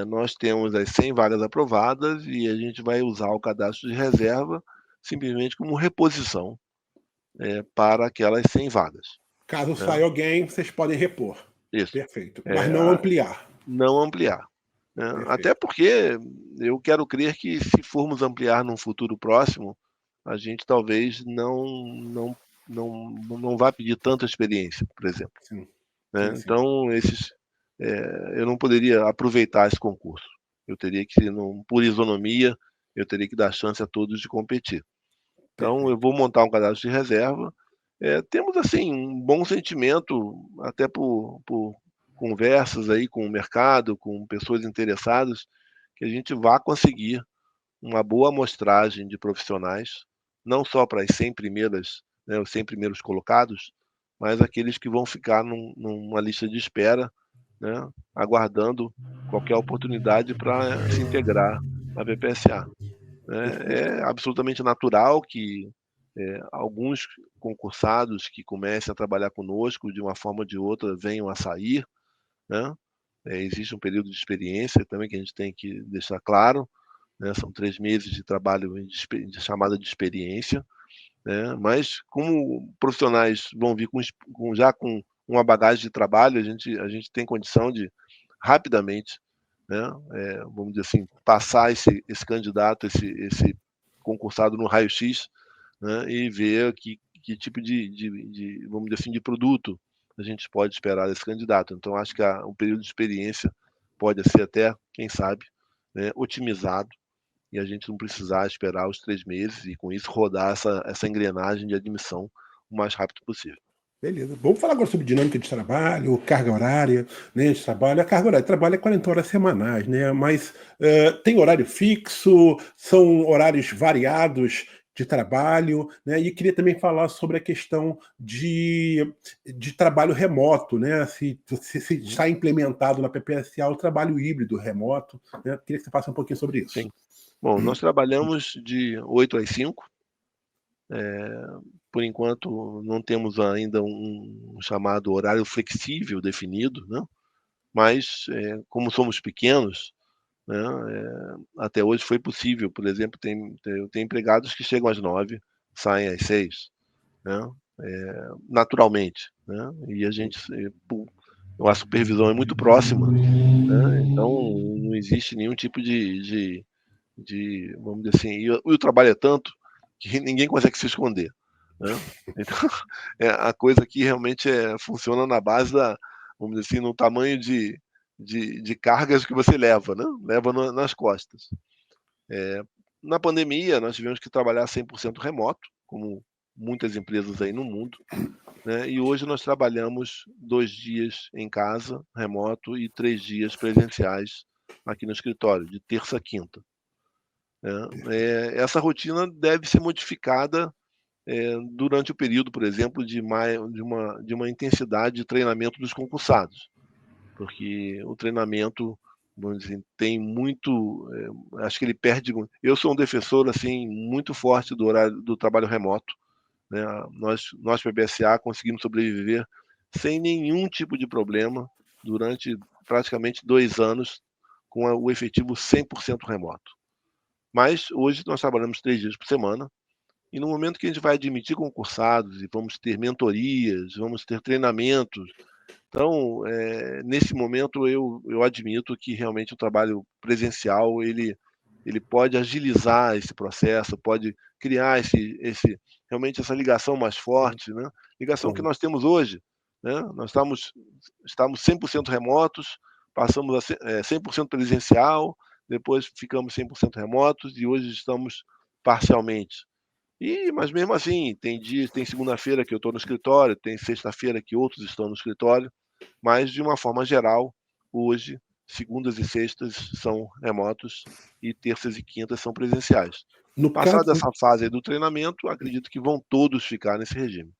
nós temos as 100 vagas aprovadas e a gente vai usar o cadastro de reserva simplesmente como reposição para aquelas 100 vagas. Caso Né? saia alguém, vocês podem repor. Isso. Perfeito. Mas não ampliar. Não ampliar. Né? Até porque eu quero crer que se formos ampliar num futuro próximo, a gente talvez não vá pedir tanta experiência, por exemplo. Sim. Né? Sim. Então, eu não poderia aproveitar esse concurso. Eu teria que, por isonomia, eu teria que dar chance a todos de competir. Então, eu vou montar um cadastro de reserva. Temos, assim, um bom sentimento, até por conversas aí com o mercado, com pessoas interessadas, que a gente vá conseguir uma boa amostragem de profissionais, não só para as 100 primeiras, né, os 100 primeiros colocados, mas aqueles que vão ficar numa lista de espera, né, aguardando qualquer oportunidade para se integrar à BPSA. É absolutamente natural que alguns concursados que comecem a trabalhar conosco de uma forma ou de outra venham a sair, né? Existe um período de experiência também que a gente tem que deixar claro, né? São 3 meses de trabalho de chamada de experiência, né? Mas como profissionais vão vir já com uma bagagem de trabalho, a gente tem condição de rapidamente, né? Vamos dizer assim, passar esse candidato, esse concursado no raio-x, né? E ver que tipo vamos dizer assim, de produto a gente pode esperar desse candidato. Então, acho que o período de experiência pode ser até, quem sabe, né, otimizado e a gente não precisar esperar os 3 meses e, com isso, rodar essa engrenagem de admissão o mais rápido possível. Beleza. Vamos falar agora sobre dinâmica de trabalho, carga horária, né, de trabalho. A carga horária de trabalho é 40 horas semanais, né? Mas tem horário fixo, são horários variados de trabalho, né? E queria também falar sobre a questão de trabalho remoto, né? Se está implementado na PPSA o trabalho híbrido remoto, né? Queria que você falasse um pouquinho sobre isso. Sim. Bom, nós trabalhamos de 8 às 5. Por enquanto, não temos ainda um chamado horário flexível definido, né? Mas, como somos pequenos, né, até hoje foi possível. Por exemplo, eu tenho empregados que chegam às 9, saem às 6, né? Naturalmente, né? E a supervisão é muito próxima, né? Então não existe nenhum tipo vamos dizer assim, e o trabalho é tanto que ninguém consegue se esconder, né? Então, a coisa aqui realmente funciona na base vamos dizer assim, no tamanho de cargas que você leva, né? Leva nas costas. Na pandemia, nós tivemos que trabalhar 100% remoto, como muitas empresas aí no mundo, né? E hoje nós trabalhamos 2 dias em casa, remoto, e 3 dias presenciais aqui no escritório, de terça a quinta. Essa rotina deve ser modificada durante o período, por exemplo, de uma intensidade de treinamento dos concursados, porque o treinamento, vamos dizer, tem muito, acho que ele perde. Eu sou um defensor assim muito forte do horário do trabalho remoto, né? Nós PBSA conseguimos sobreviver sem nenhum tipo de problema durante praticamente 2 anos com o efetivo 100% remoto. Mas hoje nós trabalhamos 3 dias por semana, e no momento que a gente vai admitir concursados e vamos ter mentorias, vamos ter treinamentos, então, nesse momento eu admito que realmente o trabalho presencial ele pode agilizar esse processo, pode criar realmente essa ligação mais forte, né? Ligação que nós temos hoje, né? Nós estamos 100% remotos, passamos a 100% presencial, depois ficamos 100% remotos e hoje estamos parcialmente, Mas mesmo assim, tem segunda-feira que eu estou no escritório, tem sexta-feira que outros estão no escritório, mas de uma forma geral, hoje, segundas e sextas são remotos e terças e quintas são presenciais. No Passada caso, essa fase aí do treinamento, acredito que vão todos ficar nesse regime.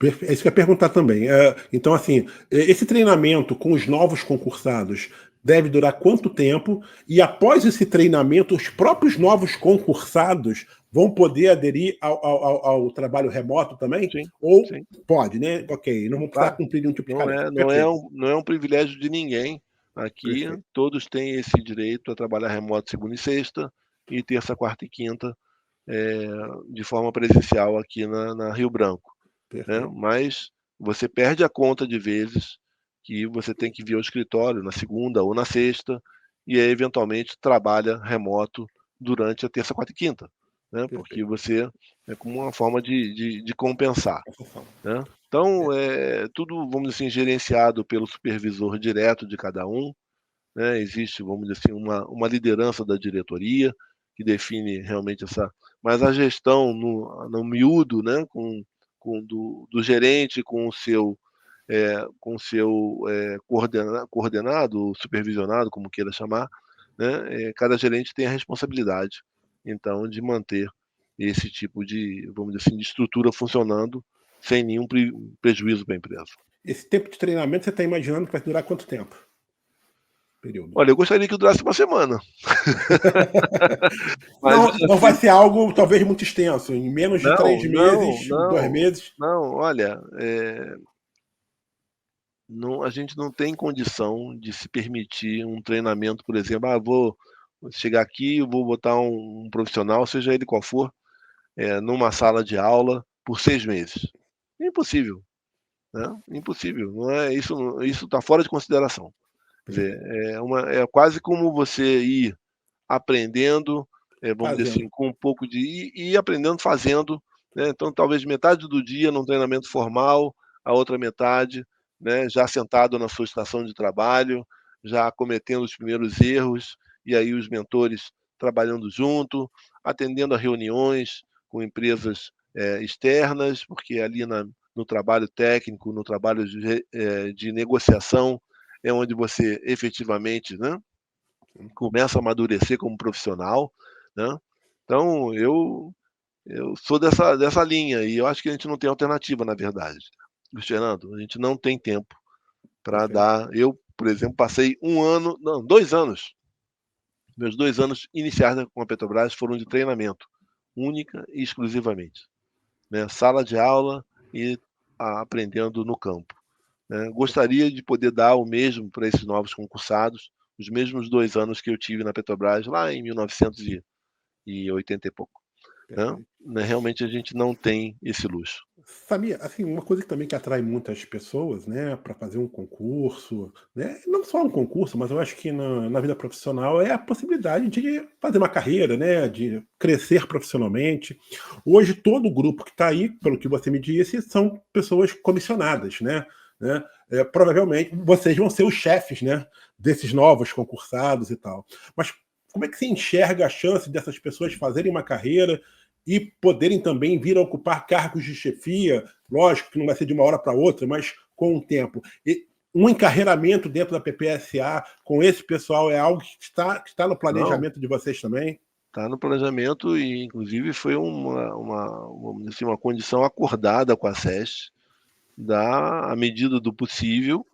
é isso que eu ia perguntar também. Então, assim, esse treinamento com os novos concursados deve durar quanto tempo? E após esse treinamento, os próprios novos concursados vão poder aderir ao trabalho remoto também? Sim, Ou sim, pode, né? Ok, não vão precisar claro. cumprir nenhum tipo de Não carência. é, não é Perfeito, um, não é um privilégio de ninguém. Aqui perfeito, todos têm esse direito a trabalhar remoto segunda e sexta e terça, quarta e quinta é, de forma presencial aqui na Rio Branco, né? perfeito. Mas você perde a conta de vezes que você tem que vir ao escritório na segunda ou na sexta e aí eventualmente trabalha remoto durante a terça, quarta e quinta, né? Porque Perfeito. você é como uma forma de compensar, Concessão. né? Então, é tudo, vamos dizer assim, gerenciado pelo supervisor direto de cada um, né? Existe, vamos dizer assim, uma liderança da diretoria que define realmente essa. Mas a gestão no miúdo, né? Do gerente com o seu coordenado, supervisionado, como queira chamar, né? Cada gerente tem a responsabilidade, então, de manter esse tipo de, vamos dizer assim, de estrutura funcionando sem nenhum prejuízo para a empresa. Esse tempo de treinamento você está imaginando que vai durar quanto tempo? Período. Olha, eu gostaria que durasse uma semana, mas Não, isso não vai assim, ser algo talvez muito extenso. Em menos de não, 3 meses, não, 2 não, meses. não, olha, não, a gente não tem condição de se permitir um treinamento, por exemplo, vou chegar aqui, vou botar um profissional, seja ele qual for, numa sala de aula por 6 meses. É impossível, né? Impossível. Não é isso. Isso está fora de consideração. Quer dizer, Perfeito. é quase como você ir aprendendo, vamos dizer Fazendo. assim, com um pouco de ir aprendendo fazendo, né? Então, talvez metade do dia num treinamento formal, a outra metade, né, já sentado na sua estação de trabalho, já cometendo os primeiros erros, e aí os mentores trabalhando junto, atendendo a reuniões com empresas externas, porque ali no trabalho técnico, no trabalho de negociação, é onde você efetivamente, né, começa a amadurecer como profissional, né? Então, eu sou dessa linha e eu acho que a gente não tem alternativa, na verdade. Fernando, a gente não tem tempo para Perfeito. dar. Eu, por exemplo, passei 1 ano, não, 2 anos. Meus 2 anos iniciais com a Petrobras foram de treinamento, única e exclusivamente, né? Sala de aula e aprendendo no campo, né? Gostaria de poder dar o mesmo para esses novos concursados, os mesmos 2 anos que eu tive na Petrobras lá em 1980 e pouco, né? Perfeito. Realmente a gente não tem esse luxo. Sabia, assim, uma coisa que também que atrai muitas pessoas, né, para fazer um concurso, né, não só um concurso, mas eu acho que na vida profissional é a possibilidade de fazer uma carreira, né, de crescer profissionalmente. Hoje todo o grupo que está aí, pelo que você me disse, são pessoas comissionadas, né? Provavelmente vocês vão ser os chefes, né, desses novos concursados e tal. Mas como é que você enxerga a chance dessas pessoas fazerem uma carreira e poderem também vir a ocupar cargos de chefia, lógico que não vai ser de uma hora para outra, mas com o tempo. E um encarreiramento dentro da PPSA com esse pessoal é algo que está no Não, planejamento de vocês também? está no planejamento e, inclusive, foi vamos dizer assim, uma condição acordada com a SES, da, à medida do possível,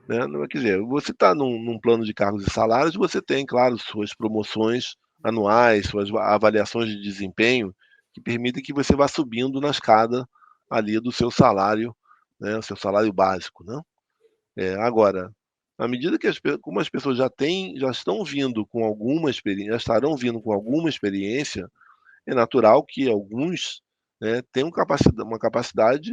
né? Quer dizer, você está num plano de cargos e salários, você tem, claro, suas promoções anuais, suas avaliações de desempenho, que permitem que você vá subindo na escada ali do seu salário, né? O seu salário básico, né? Agora, à medida que como as pessoas já estão vindo com alguma experiência, já estarão vindo com alguma experiência, é natural que alguns, né, tenham uma capacidade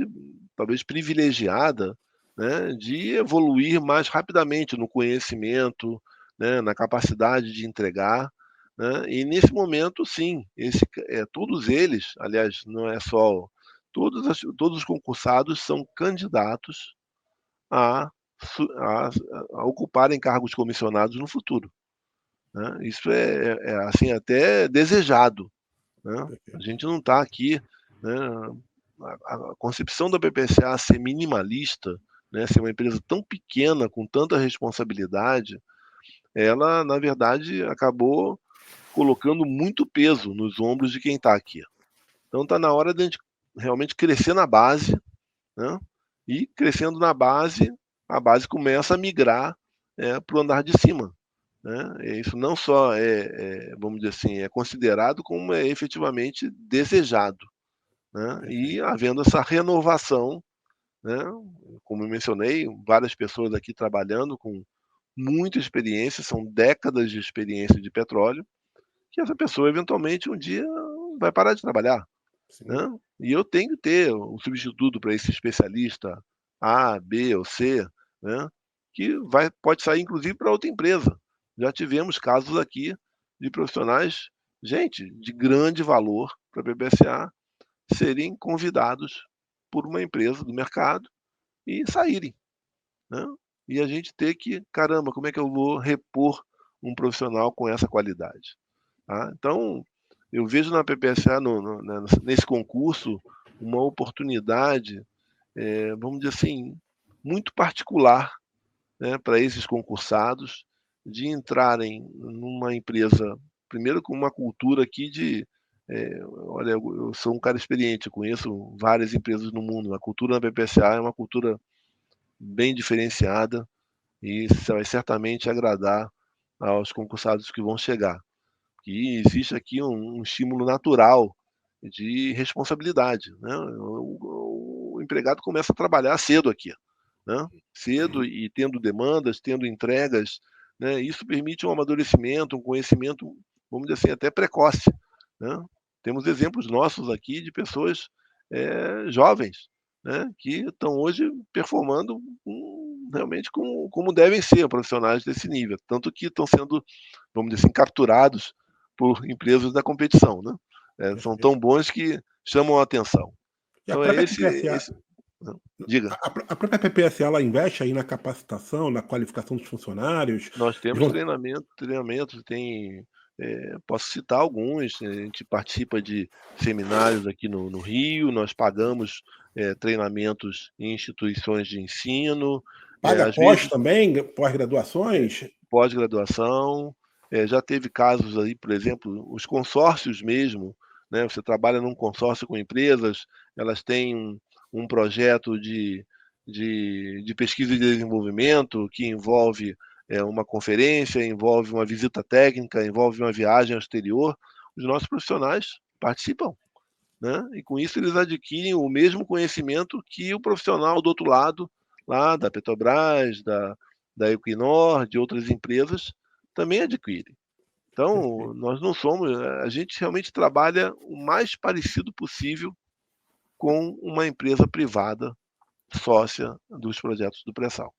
talvez privilegiada, né, de evoluir mais rapidamente no conhecimento, né, na capacidade de entregar, né, e nesse momento, sim, todos eles, aliás, não é só todos os concursados são candidatos a, a ocuparem cargos comissionados no futuro, né? Isso assim até desejado, né? A Perfeito. gente não está aqui né? A concepção da PPSA ser minimalista, né, ser uma empresa tão pequena, com tanta responsabilidade, ela, na verdade, acabou colocando muito peso nos ombros de quem está aqui. Então está na hora de a gente realmente crescer na base, né? E crescendo na base, a base começa a migrar para o andar de cima. Né? Isso não só vamos dizer assim, é considerado, como é efetivamente desejado. Né? E havendo essa renovação, né? Como eu mencionei, várias pessoas aqui trabalhando com muita experiência, são décadas de experiência de petróleo, que essa pessoa eventualmente um dia vai parar de trabalhar. Né? E eu tenho que ter um substituto para esse especialista A, B ou C, né? Que pode sair inclusive para outra empresa. Já tivemos casos aqui de profissionais, gente, de grande valor para a PPSA, serem convidados por uma empresa do mercado e saírem. Né? E a gente ter que, caramba, como é que eu vou repor um profissional com essa qualidade? Tá? Então, eu vejo na PPSA, nesse concurso, uma oportunidade, vamos dizer assim, muito particular, né, para esses concursados, de entrarem numa empresa, primeiro com uma cultura aqui olha, eu sou um cara experiente, eu conheço várias empresas no mundo, a cultura da PPSA é uma cultura bem diferenciada e isso vai certamente agradar aos concursados que vão chegar. Que existe aqui um estímulo natural de responsabilidade. Né? O empregado começa a trabalhar cedo aqui, né? Cedo e tendo demandas, tendo entregas. Né? Isso permite um amadurecimento, um conhecimento, vamos dizer assim, até precoce. Né? Temos exemplos nossos aqui de pessoas jovens, né? Que estão hoje performando realmente como devem ser profissionais desse nível, tanto que estão sendo, vamos dizer assim, capturados por empresas da competição, né? São tão bons que chamam a atenção. E a Então própria PPSA, diga. a própria PPSA, ela investe aí na capacitação, na qualificação dos funcionários? Nós temos Vão... treinamentos, posso citar alguns, a gente participa de seminários aqui no Rio, nós pagamos treinamentos em instituições de ensino, Paga às pós vezes também, pós-graduações? pós-graduação, já teve casos aí, por exemplo, os consórcios mesmo, né? Você trabalha num consórcio com empresas, elas têm um projeto de pesquisa e desenvolvimento que envolve uma conferência, envolve uma visita técnica, envolve uma viagem ao exterior. Os nossos profissionais participam, né? E com isso eles adquirem o mesmo conhecimento que o profissional do outro lado, lá da Petrobras, da Equinor, de outras empresas, também adquire. Então, nós não somos, a gente realmente trabalha o mais parecido possível com uma empresa privada sócia dos projetos do pré-sal.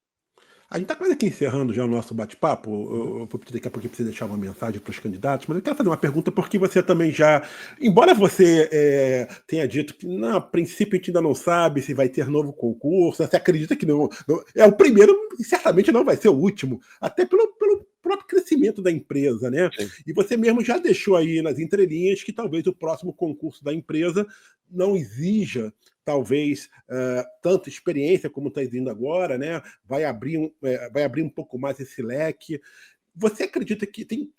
A gente está quase aqui encerrando já o nosso bate-papo. Eu vou daqui a pouco precisa deixar uma mensagem para os candidatos, mas eu quero fazer uma pergunta porque você também já, embora você tenha dito que, não, a princípio, a gente ainda não sabe se vai ter novo concurso, você acredita que não é o primeiro e certamente não vai ser o último, até pelo próprio crescimento da empresa, né? Sim. E você mesmo já deixou aí nas entrelinhas que talvez o próximo concurso da empresa não exija talvez tanta experiência como está indo agora, né? Vai abrir um pouco mais esse leque. Você acredita que tem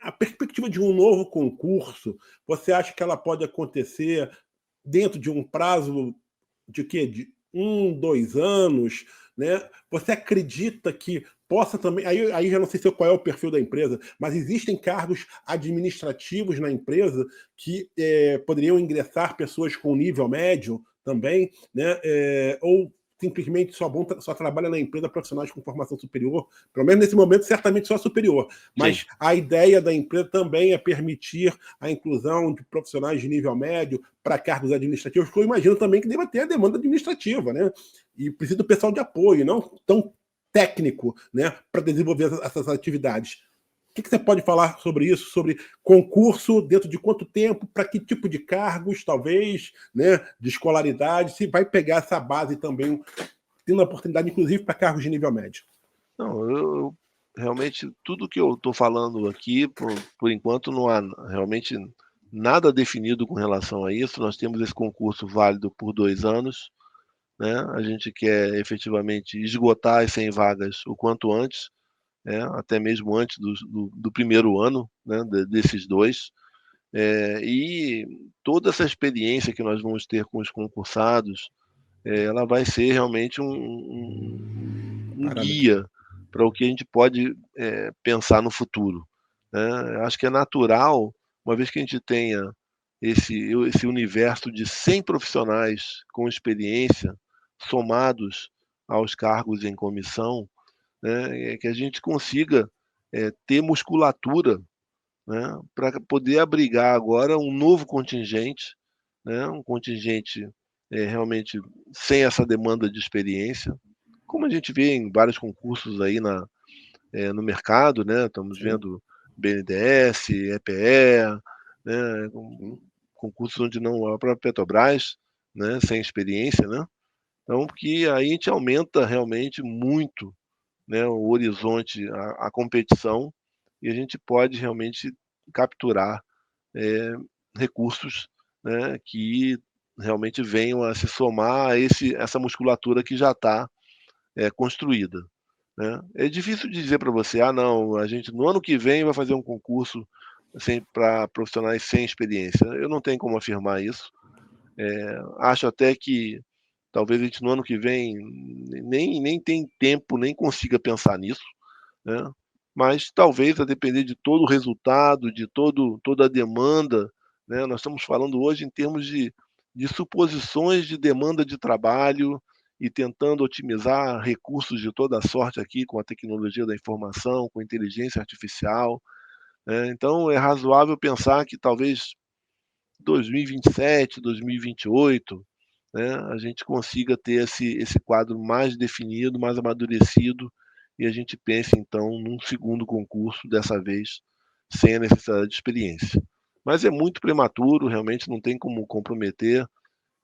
a perspectiva de um novo concurso? Você acha que ela pode acontecer dentro de um prazo de quê? De 1, 2 anos, né? Você acredita que possa também. Aí já não sei qual é o perfil da empresa, mas existem cargos administrativos na empresa que poderiam ingressar pessoas com nível médio também, né? Ou simplesmente só trabalha na empresa profissionais com formação superior, pelo menos nesse momento, certamente só superior. Mas Sim. a ideia da empresa também é permitir a inclusão de profissionais de nível médio para cargos administrativos, porque eu imagino também que deva ter a demanda administrativa, né? E precisa do pessoal de apoio, não tão técnico, né, para desenvolver essas atividades. O que você pode falar sobre isso, sobre concurso, dentro de quanto tempo, para que tipo de cargos, talvez, né, de escolaridade, se vai pegar essa base também, tendo a oportunidade, inclusive, para cargos de nível médio? Não, eu realmente, tudo que eu estou falando aqui, por enquanto, não há realmente nada definido com relação a isso. Nós temos esse concurso válido por 2 anos, né? A gente quer efetivamente esgotar as 100 vagas o quanto antes, até mesmo antes do primeiro ano, né, desses dois. E toda essa experiência que nós vamos ter com os concursados, ela vai ser realmente um guia para o que a gente pode pensar no futuro, né? Eu acho que é natural, uma vez que a gente tenha esse universo de 100 profissionais com experiência, somados aos cargos em comissão, né, que a gente consiga ter musculatura, né, para poder abrigar agora um novo contingente, né, um contingente realmente sem essa demanda de experiência, como a gente vê em vários concursos aí no mercado, né? Estamos Sim. vendo BNDES, EPE, né? Concursos onde não a própria Petrobras, né? Sem experiência, né? Então, porque aí a gente aumenta realmente muito, né? O horizonte, a competição, e a gente pode realmente capturar recursos, né? Que realmente venham a se somar a essa musculatura que já está construída, né? É difícil dizer para você, não, a gente no ano que vem vai fazer um concurso assim, para profissionais sem experiência. Eu não tenho como afirmar isso. Acho até que talvez a gente no ano que vem nem tem tempo, nem consiga pensar nisso, né? Mas talvez, a depender de todo o resultado, de toda a demanda, né? Nós estamos falando hoje em termos de suposições de demanda de trabalho e tentando otimizar recursos de toda sorte aqui com a tecnologia da informação, com a inteligência artificial, né? Então, é razoável pensar que talvez 2027, 2028, né, a gente consiga ter esse quadro mais definido, mais amadurecido, e a gente pense, então, num segundo concurso, dessa vez, sem a necessidade de experiência. Mas é muito prematuro, realmente não tem como comprometer.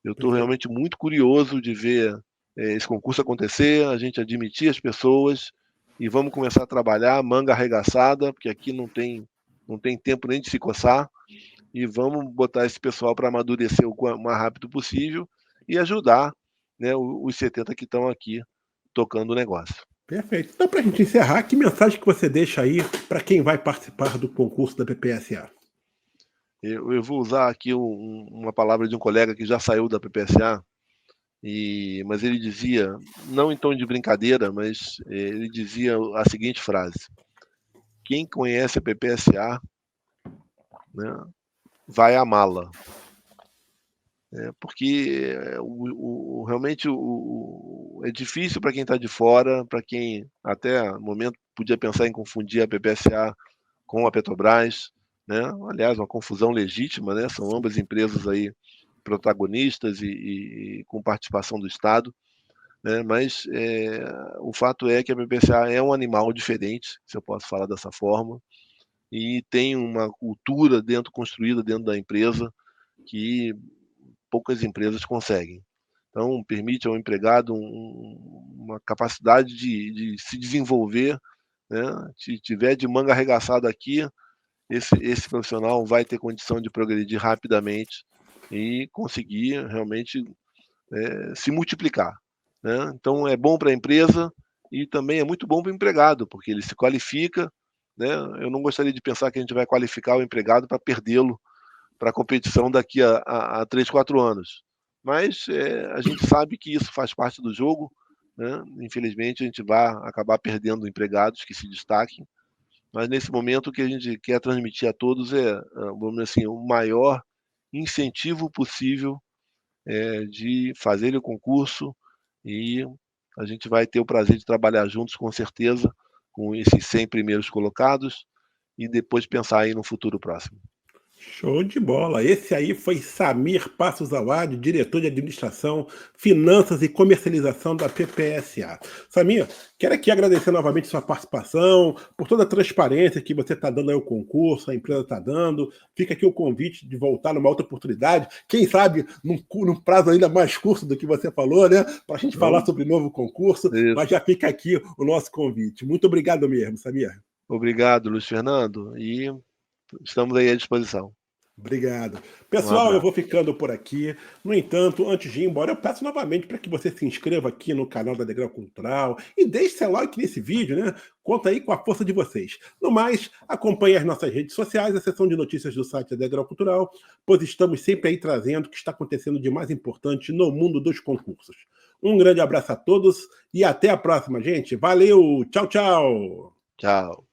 Eu estou Perfeito. realmente muito curioso de ver esse concurso acontecer, a gente admitir as pessoas e vamos começar a trabalhar, manga arregaçada, porque aqui não tem tempo nem de se coçar, e vamos botar esse pessoal para amadurecer o mais rápido possível e ajudar, né, os 70 que estão aqui tocando o negócio. Perfeito. Então, para a gente encerrar, que mensagem que você deixa aí para quem vai participar do concurso da PPSA? Eu vou usar aqui uma palavra de um colega que já saiu da PPSA, mas ele dizia, não em tom de brincadeira, mas ele dizia a seguinte frase: quem conhece a PPSA, né, vai amá-la. Porque realmente é difícil para quem está de fora, para quem até no momento podia pensar em confundir a PPSA com a Petrobras, né? Aliás, uma confusão legítima, né? São ambas empresas aí protagonistas e com participação do Estado, né? Mas o fato é que a PPSA é um animal diferente, se eu posso falar dessa forma, e tem uma cultura construída dentro da empresa que poucas empresas conseguem. Então, permite ao empregado uma capacidade de se desenvolver, né? Se tiver de manga arregaçada aqui, esse profissional vai ter condição de progredir rapidamente e conseguir realmente se multiplicar, né? Então, é bom para a empresa e também é muito bom para o empregado, porque ele se qualifica, né? Eu não gostaria de pensar que a gente vai qualificar o empregado para perdê-lo para a competição daqui a 3, 4 anos. Mas a gente sabe que isso faz parte do jogo, né? Infelizmente, a gente vai acabar perdendo empregados que se destaquem, mas nesse momento o que a gente quer transmitir a todos vamos dizer assim, o maior incentivo possível de fazer o concurso, e a gente vai ter o prazer de trabalhar juntos, com certeza, com esses 100 primeiros colocados, e depois pensar aí no futuro próximo. Show de bola. Esse aí foi Samir Passos Awad, diretor de administração, finanças e comercialização da PPSA. Samir, quero aqui agradecer novamente sua participação, por toda a transparência que você está dando ao concurso, a empresa está dando. Fica aqui o convite de voltar numa outra oportunidade, quem sabe num prazo ainda mais curto do que você falou, né? Para a gente falar Então, sobre novo concurso, mas já fica aqui o nosso convite. Muito obrigado mesmo, Samir. obrigado, Luiz Fernando, e estamos aí à disposição. Obrigado. Um Pessoal, eu abraço. vou ficando por aqui. No entanto, antes de ir embora, eu peço novamente para que você se inscreva aqui no canal da Degrau Cultural e deixe seu like nesse vídeo, né? Conta aí com a força de vocês. No mais, acompanhe as nossas redes sociais, a seção de notícias do site da Degrau Cultural, pois estamos sempre aí trazendo o que está acontecendo de mais importante no mundo dos concursos. Um grande abraço a todos e até a próxima, gente. Valeu! Tchau, tchau! Tchau.